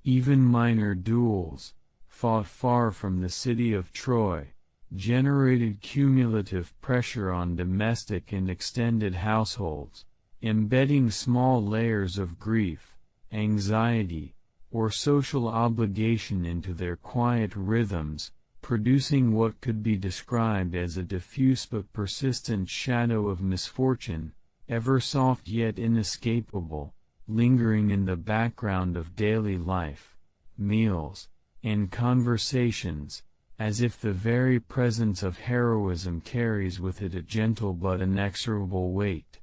Even minor duels, fought far from the city of Troy, generated cumulative pressure on domestic and extended households, embedding small layers of grief, anxiety, or social obligation into their quiet rhythms, producing what could be described as a diffuse but persistent shadow of misfortune, ever soft yet inescapable, lingering in the background of daily life, meals, and conversations, as if the very presence of heroism carries with it a gentle but inexorable weight.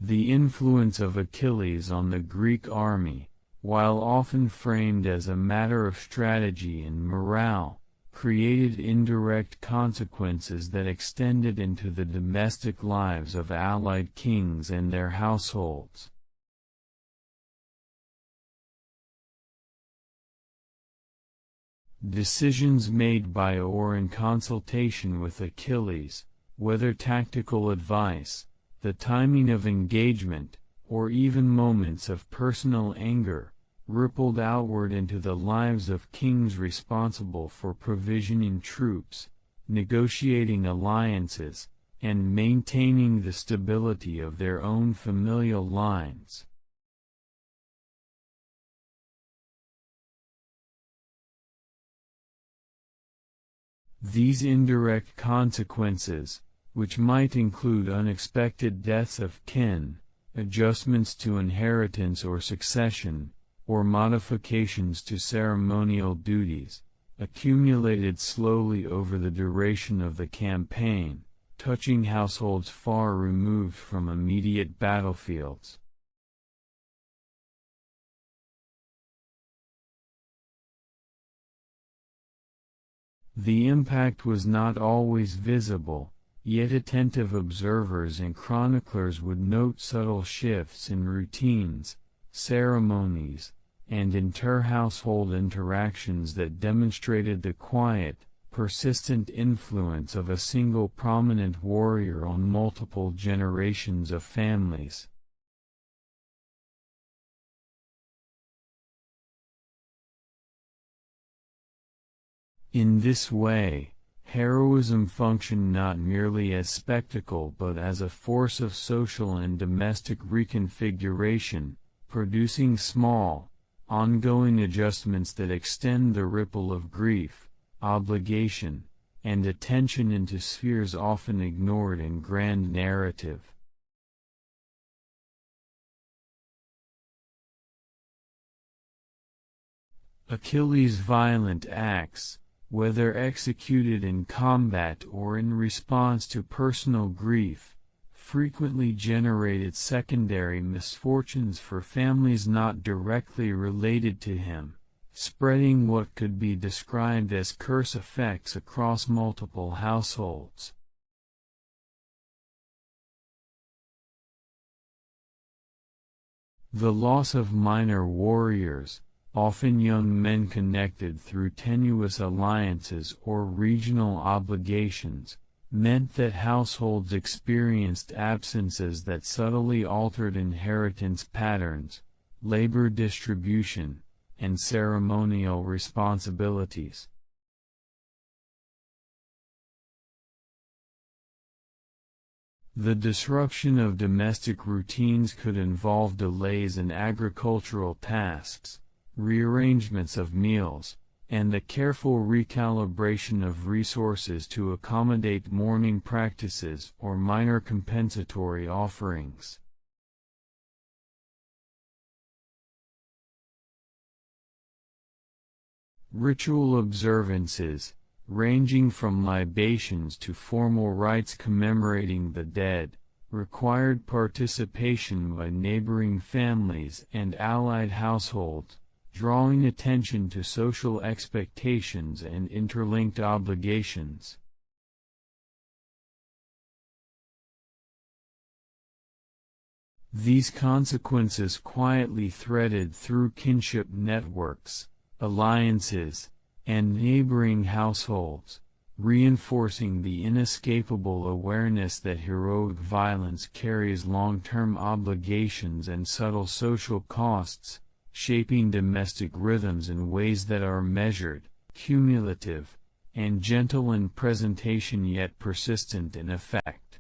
The influence of Achilles on the Greek army, while often framed as a matter of strategy and morale, created indirect consequences that extended into the domestic lives of allied kings and their households. Decisions made by or in consultation with Achilles, whether tactical advice, the timing of engagement, or even moments of personal anger, rippled outward into the lives of kings responsible for provisioning troops, negotiating alliances, and maintaining the stability of their own familial lines. These indirect consequences, which might include unexpected deaths of kin, adjustments to inheritance or succession, or modifications to ceremonial duties, accumulated slowly over the duration of the campaign, touching households far removed from immediate battlefields. The impact was not always visible, yet attentive observers and chroniclers would note subtle shifts in routines, ceremonies, and inter-household interactions that demonstrated the quiet, persistent influence of a single prominent warrior on multiple generations of families. In this way, heroism functioned not merely as spectacle but as a force of social and domestic reconfiguration, producing small, ongoing adjustments that extend the ripple of grief, obligation, and attention into spheres often ignored in grand narrative. Achilles' violent acts, whether executed in combat or in response to personal grief, frequently generated secondary misfortunes for families not directly related to him, spreading what could be described as curse effects across multiple households. The loss of minor warriors, often young men connected through tenuous alliances or regional obligations, meant that households experienced absences that subtly altered inheritance patterns, labor distribution, and ceremonial responsibilities. The disruption of domestic routines could involve delays in agricultural tasks, rearrangements of meals, and the careful recalibration of resources to accommodate mourning practices or minor compensatory offerings. Ritual observances, ranging from libations to formal rites commemorating the dead, required participation by neighboring families and allied households, drawing attention to social expectations and interlinked obligations. These consequences quietly threaded through kinship networks, alliances, and neighboring households, reinforcing the inescapable awareness that heroic violence carries long-term obligations and subtle social costs, shaping domestic rhythms in ways that are measured, cumulative, and gentle in presentation yet persistent in effect.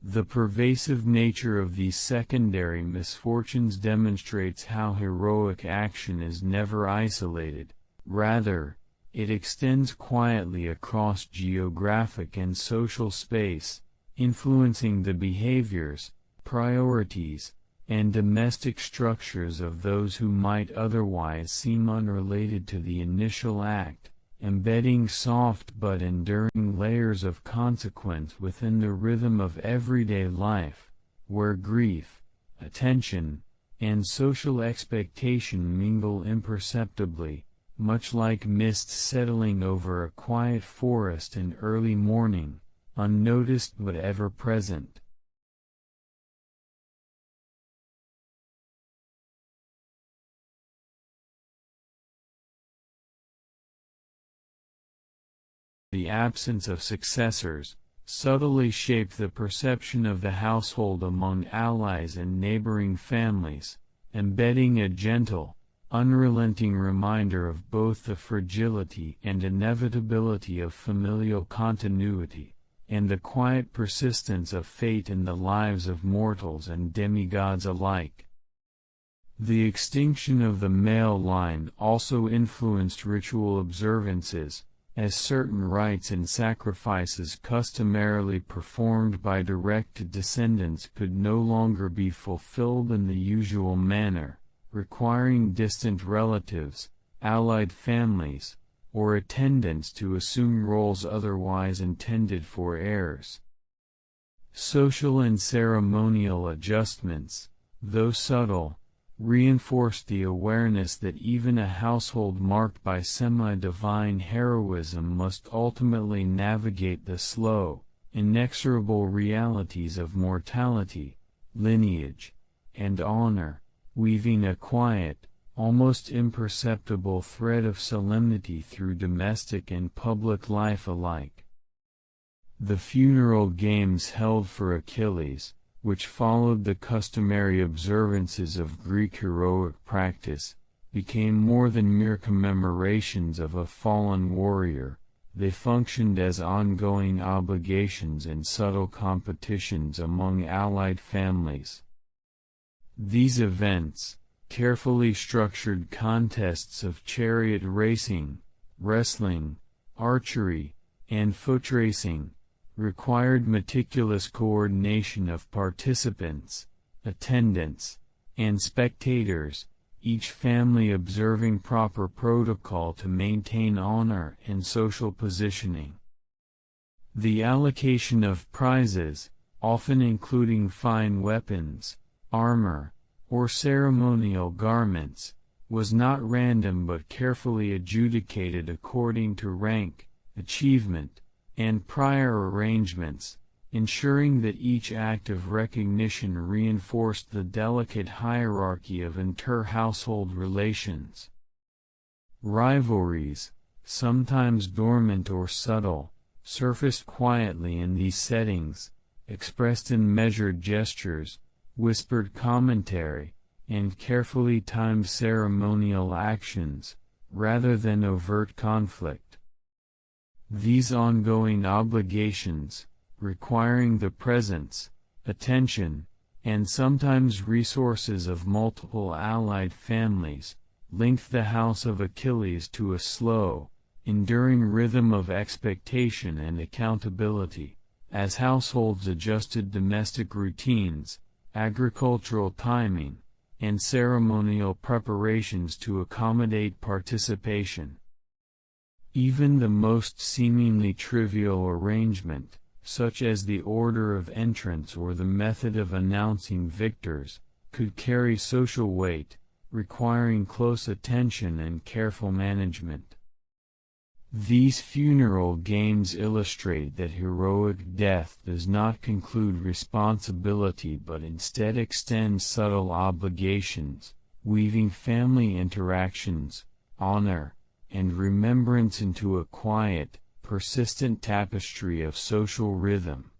The pervasive nature of these secondary misfortunes demonstrates how heroic action is never isolated, rather, it extends quietly across geographic and social space, influencing the behaviors, priorities, and domestic structures of those who might otherwise seem unrelated to the initial act, embedding soft but enduring layers of consequence within the rhythm of everyday life, where grief, attention, and social expectation mingle imperceptibly, much like mist settling over a quiet forest in early morning, unnoticed but ever present. The absence of successors, subtly shaped the perception of the household among allies and neighboring families, embedding a gentle, unrelenting reminder of both the fragility and inevitability of familial continuity, and the quiet persistence of fate in the lives of mortals and demigods alike. The extinction of the male line also influenced ritual observances, as certain rites and sacrifices customarily performed by direct descendants could no longer be fulfilled in the usual manner, requiring distant relatives, allied families, or attendants to assume roles otherwise intended for heirs. Social and ceremonial adjustments, though subtle, reinforced the awareness that even a household marked by semi-divine heroism must ultimately navigate the slow, inexorable realities of mortality, lineage, and honor, weaving a quiet, almost imperceptible thread of solemnity through domestic and public life alike. The funeral games held for Achilles, which followed the customary observances of Greek heroic practice, became more than mere commemorations of a fallen warrior. They functioned as ongoing obligations and subtle competitions among allied families. These events, carefully structured contests of chariot racing, wrestling, archery, and foot racing, required meticulous coordination of participants, attendants, and spectators, each family observing proper protocol to maintain honor and social positioning. The allocation of prizes, often including fine weapons, armor, or ceremonial garments, was not random but carefully adjudicated according to rank, achievement, and prior arrangements, ensuring that each act of recognition reinforced the delicate hierarchy of inter-household relations. Rivalries, sometimes dormant or subtle, surfaced quietly in these settings, expressed in measured gestures, whispered commentary, and carefully timed ceremonial actions, rather than overt conflict. These ongoing obligations, requiring the presence, attention, and sometimes resources of multiple allied families, linked the House of Achilles to a slow, enduring rhythm of expectation and accountability, as households adjusted domestic routines, agricultural timing, and ceremonial preparations to accommodate participation. Even the most seemingly trivial arrangement, such as the order of entrance or the method of announcing victors, could carry social weight, requiring close attention and careful management. These funeral games illustrate that heroic death does not conclude responsibility but instead extends subtle obligations, weaving family interactions, honor, and remembrance into a quiet, persistent tapestry of social rhythm.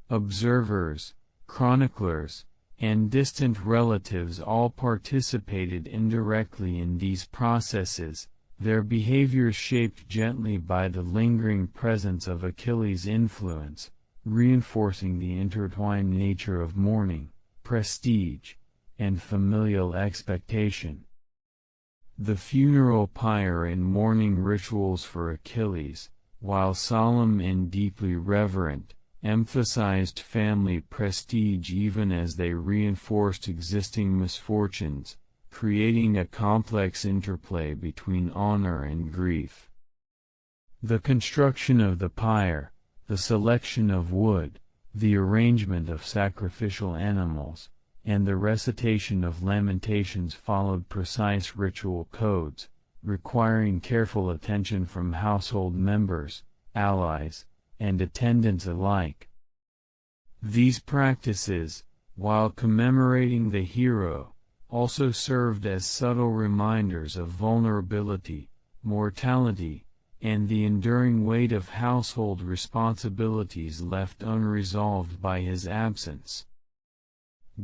Observers, chroniclers, and distant relatives all participated indirectly in these processes, their behaviors shaped gently by the lingering presence of Achilles' influence, reinforcing the intertwined nature of mourning, prestige, and familial expectation. The funeral pyre and mourning rituals for Achilles, while solemn and deeply reverent, emphasized family prestige even as they reinforced existing misfortunes, creating a complex interplay between honor and grief. The construction of the pyre, the selection of wood, the arrangement of sacrificial animals, and the recitation of lamentations followed precise ritual codes, requiring careful attention from household members, allies, and attendants alike. These practices, while commemorating the hero, also served as subtle reminders of vulnerability, mortality, and the enduring weight of household responsibilities left unresolved by his absence.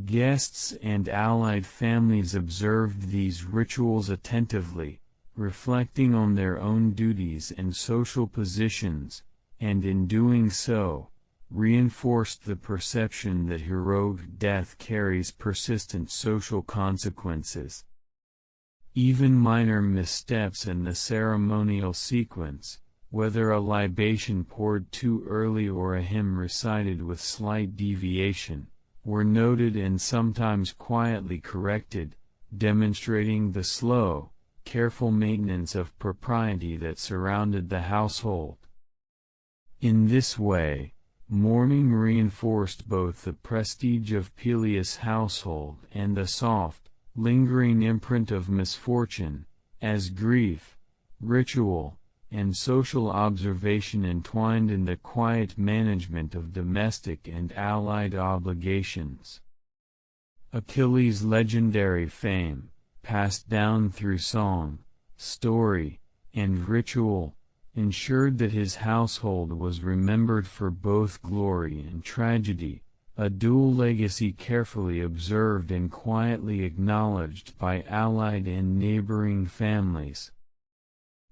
Guests and allied families observed these rituals attentively, reflecting on their own duties and social positions, and in doing so, reinforced the perception that heroic death carries persistent social consequences. Even minor missteps in the ceremonial sequence, whether a libation poured too early or a hymn recited with slight deviation, were noted and sometimes quietly corrected, demonstrating the slow, careful maintenance of propriety that surrounded the household. In this way, mourning reinforced both the prestige of Peleus' household and the soft, lingering imprint of misfortune, as grief, ritual, and social observation entwined in the quiet management of domestic and allied obligations. Achilles' legendary fame, passed down through song, story, and ritual, ensured that his household was remembered for both glory and tragedy, a dual legacy carefully observed and quietly acknowledged by allied and neighboring families.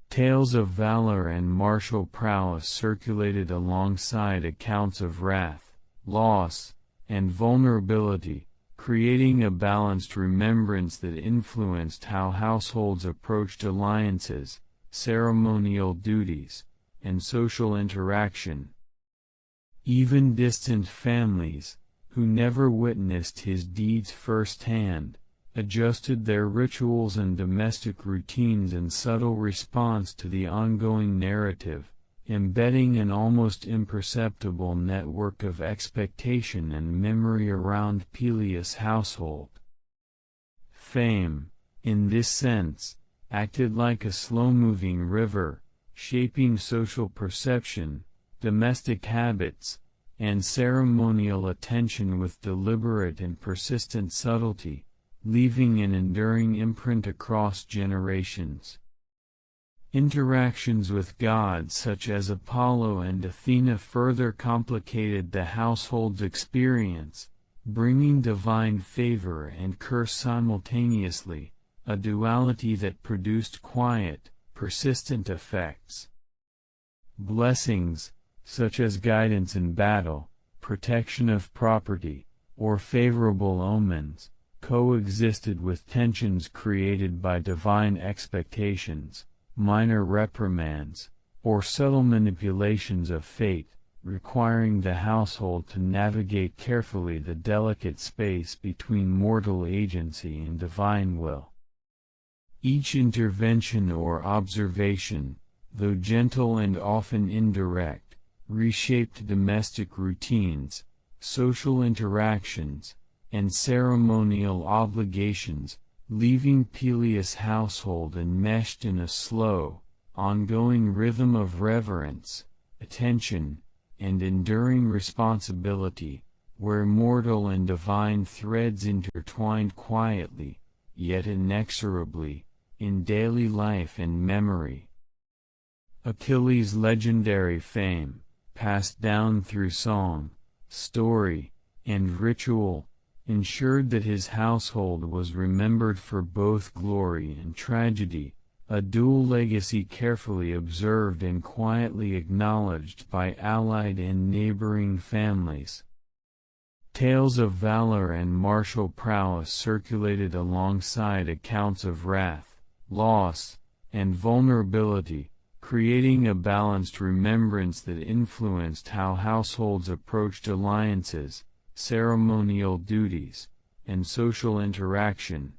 Tales of valor and martial prowess circulated alongside accounts of wrath, loss, and vulnerability, creating a balanced remembrance that influenced how households approached alliances, ceremonial duties, and social interaction. Even distant families, who never witnessed his deeds firsthand, adjusted their rituals and domestic routines in subtle response to the ongoing narrative, embedding an almost imperceptible network of expectation and memory around Peleus' household. Fame, in this sense, acted like a slow-moving river, shaping social perception, domestic habits, and ceremonial attention with deliberate and persistent subtlety, leaving an enduring imprint across generations. Interactions with gods such as Apollo and Athena further complicated the household's experience, bringing divine favor and curse simultaneously, a duality that produced quiet, persistent effects. Blessings, such as guidance in battle, protection of property, or favorable omens, coexisted with tensions created by divine expectations, minor reprimands, or subtle manipulations of fate, requiring the household to navigate carefully the delicate space between mortal agency and divine will. Each intervention or observation, though gentle and often indirect, reshaped domestic routines, social interactions, and ceremonial obligations, leaving Peleus' household enmeshed in a slow, ongoing rhythm of reverence, attention, and enduring responsibility, where mortal and divine threads intertwined quietly, yet inexorably, in daily life and memory. Achilles' legendary fame, passed down through song, story, and ritual, ensured that his household was remembered for both glory and tragedy, a dual legacy carefully observed and quietly acknowledged by allied and neighboring families. Tales of valor and martial prowess circulated alongside accounts of wrath, loss, and vulnerability, creating a balanced remembrance that influenced how households approached alliances, ceremonial duties, and social interaction.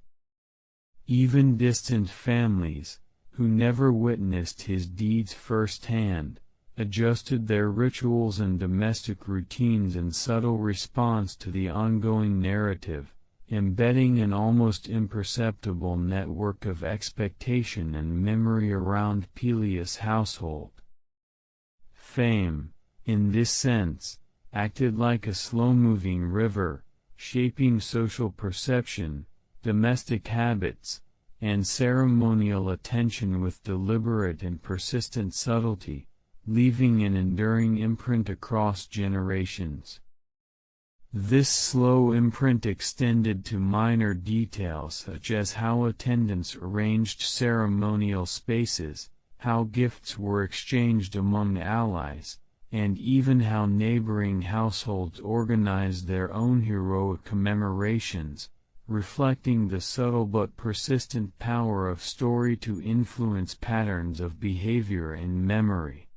Even distant families, who never witnessed his deeds firsthand, adjusted their rituals and domestic routines in subtle response to the ongoing narrative, embedding an almost imperceptible network of expectation and memory around Peleus' household. Fame, in this sense, acted like a slow-moving river, shaping social perception, domestic habits, and ceremonial attention with deliberate and persistent subtlety, leaving an enduring imprint across generations. This slow imprint extended to minor details such as how attendants arranged ceremonial spaces, how gifts were exchanged among allies, and even how neighboring households organized their own heroic commemorations, reflecting the subtle but persistent power of story to influence patterns of behavior and memory.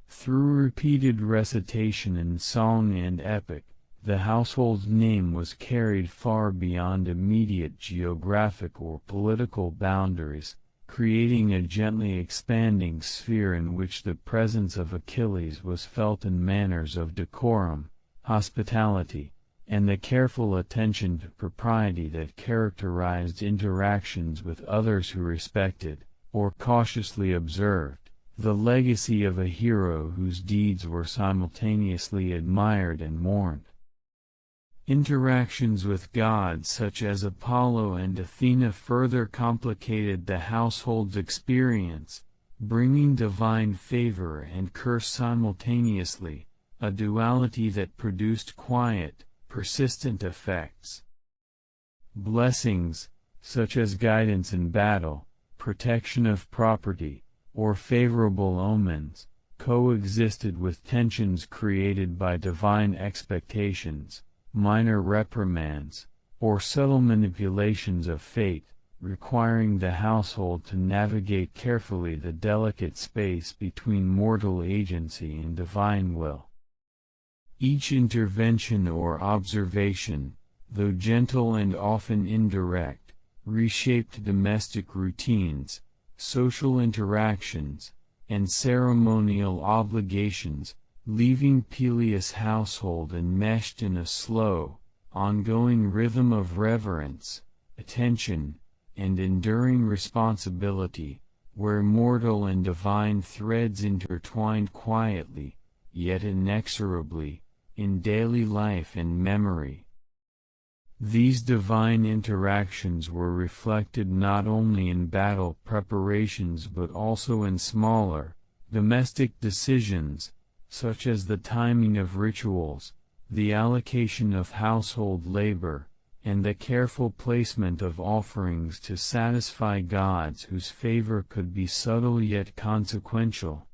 Through repeated recitation in song and epic, the household's name was carried far beyond immediate geographic or political boundaries, creating a gently expanding sphere in which the presence of Achilles was felt in manners of decorum, hospitality, and the careful attention to propriety that characterized interactions with others who respected, or cautiously observed, the legacy of a hero whose deeds were simultaneously admired and mourned. Interactions with gods such as Apollo and Athena further complicated the household's experience, bringing divine favor and curse simultaneously, a duality that produced quiet, persistent effects. Blessings, such as guidance in battle, protection of property, or favorable omens, coexisted with tensions created by divine expectations, minor reprimands, or subtle manipulations of fate, requiring the household to navigate carefully the delicate space between mortal agency and divine will. Each intervention or observation, though gentle and often indirect, reshaped domestic routines, social interactions, and ceremonial obligations, leaving Peleus' household enmeshed in a slow, ongoing rhythm of reverence, attention, and enduring responsibility, where mortal and divine threads intertwined quietly, yet inexorably, in daily life and memory. These divine interactions were reflected not only in battle preparations but also in smaller, domestic decisions, such as the timing of rituals, the allocation of household labor, and the careful placement of offerings to satisfy gods whose favor could be subtle yet consequential.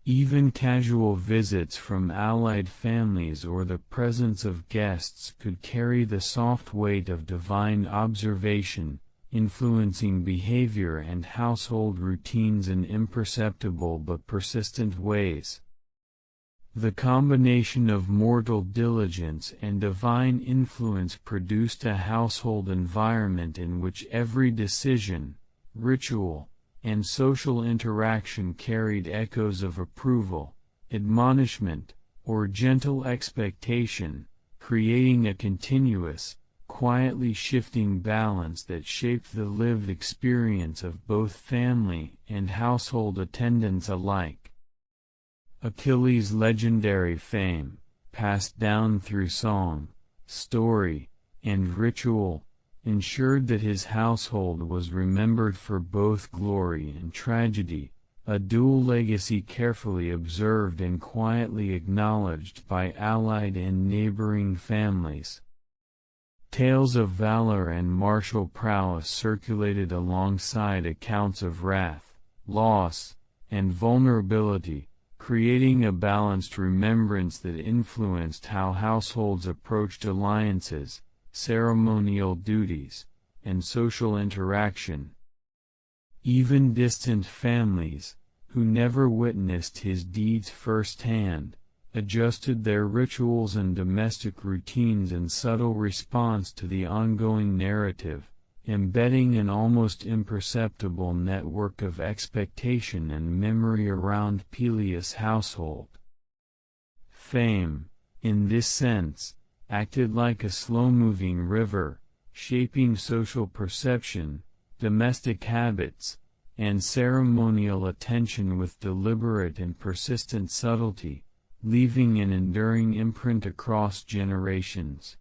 Even casual visits from allied families or the presence of guests could carry the soft weight of divine observation, influencing behavior and household routines in imperceptible but persistent ways. The combination of mortal diligence and divine influence produced a household environment in which every decision, ritual, and social interaction carried echoes of approval, admonishment, or gentle expectation, creating a continuous, quietly shifting balance that shaped the lived experience of both family and household attendants alike. Achilles' legendary fame, passed down through song, story, and ritual, ensured that his household was remembered for both glory and tragedy, a dual legacy carefully observed and quietly acknowledged by allied and neighboring families. Tales of valor and martial prowess circulated alongside accounts of wrath, loss, and vulnerability, creating a balanced remembrance that influenced how households approached alliances, ceremonial duties, and social interaction. Even distant families, who never witnessed his deeds firsthand, adjusted their rituals and domestic routines in subtle response to the ongoing narrative, embedding an almost imperceptible network of expectation and memory around Peleus' household. Fame, in this sense, acted like a slow-moving river, shaping social perception, domestic habits, and ceremonial attention with deliberate and persistent subtlety, leaving an enduring imprint across generations.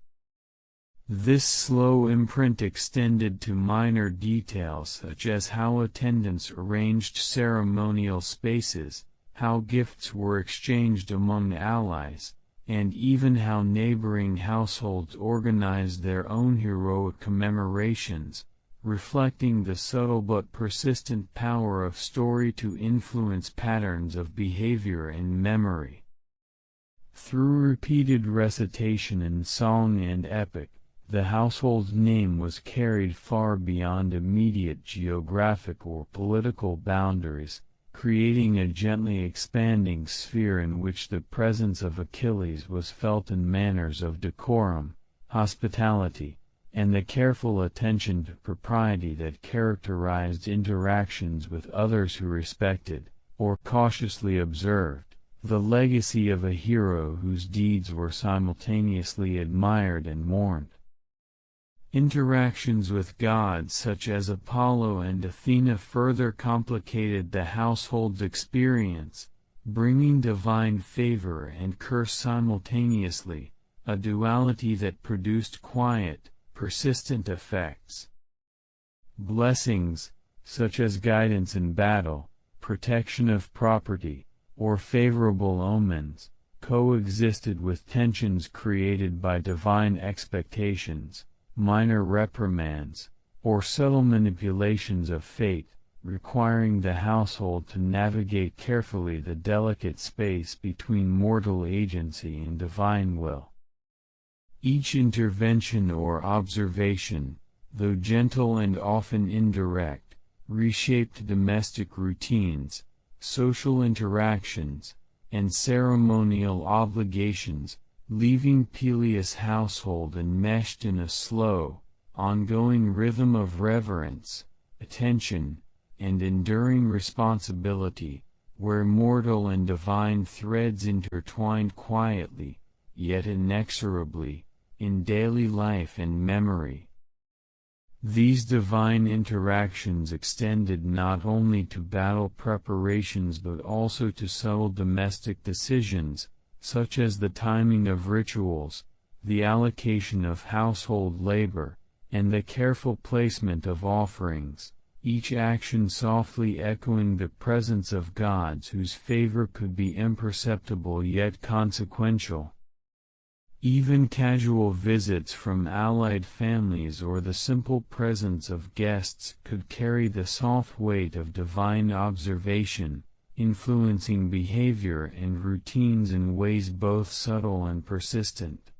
This slow imprint extended to minor details such as how attendants arranged ceremonial spaces, how gifts were exchanged among allies, and even how neighboring households organized their own heroic commemorations, reflecting the subtle but persistent power of story to influence patterns of behavior and memory. Through repeated recitation in song and epic, the household's name was carried far beyond immediate geographic or political boundaries, creating a gently expanding sphere in which the presence of Achilles was felt in manners of decorum, hospitality, and the careful attention to propriety that characterized interactions with others who respected, or cautiously observed, the legacy of a hero whose deeds were simultaneously admired and mourned. Interactions with gods such as Apollo and Athena further complicated the household's experience, bringing divine favor and curse simultaneously, a duality that produced quiet, persistent effects. Blessings, such as guidance in battle, protection of property, or favorable omens, coexisted with tensions created by divine expectations, minor reprimands, or subtle manipulations of fate, requiring the household to navigate carefully the delicate space between mortal agency and divine will. Each intervention or observation, though gentle and often indirect, reshaped domestic routines, social interactions, and ceremonial obligations, leaving Peleus' household enmeshed in a slow, ongoing rhythm of reverence, attention, and enduring responsibility, where mortal and divine threads intertwined quietly, yet inexorably, in daily life and memory. These divine interactions extended not only to battle preparations but also to subtle domestic decisions, such as the timing of rituals, the allocation of household labor, and the careful placement of offerings, each action softly echoing the presence of gods whose favor could be imperceptible yet consequential. Even casual visits from allied families or the simple presence of guests could carry the soft weight of divine observation, influencing behavior and routines in ways both subtle and persistent.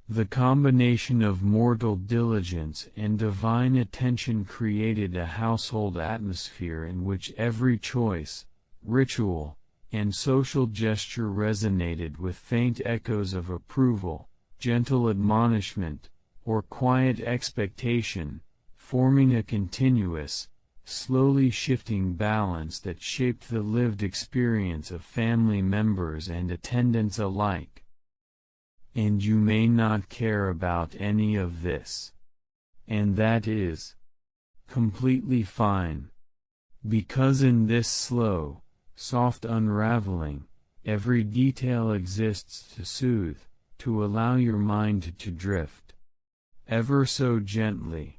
The combination of mortal diligence and divine attention created a household atmosphere in which every choice, ritual, and social gesture resonated with faint echoes of approval, gentle admonishment, or quiet expectation, forming a continuous, slowly shifting balance that shaped the lived experience of family members and attendants alike. And you may not care about any of this. And that is completely fine. Because in this slow, soft unraveling, every detail exists to soothe, to allow your mind to drift, ever so gently,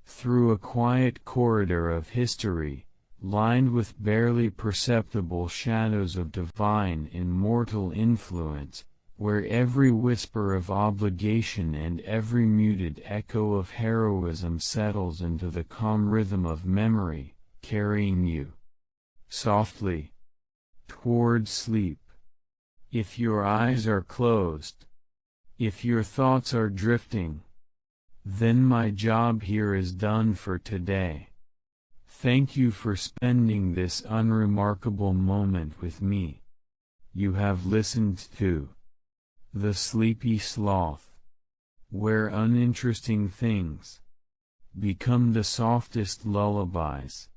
through a quiet corridor of history, lined with barely perceptible shadows of divine and mortal influence, where every whisper of obligation and every muted echo of heroism settles into the calm rhythm of memory, carrying you softly toward sleep. If your eyes are closed, if your thoughts are drifting, then my job here is done for today. Thank you for spending this unremarkable moment with me. You have listened to The Sleepy Sloth, where uninteresting things become the softest lullabies.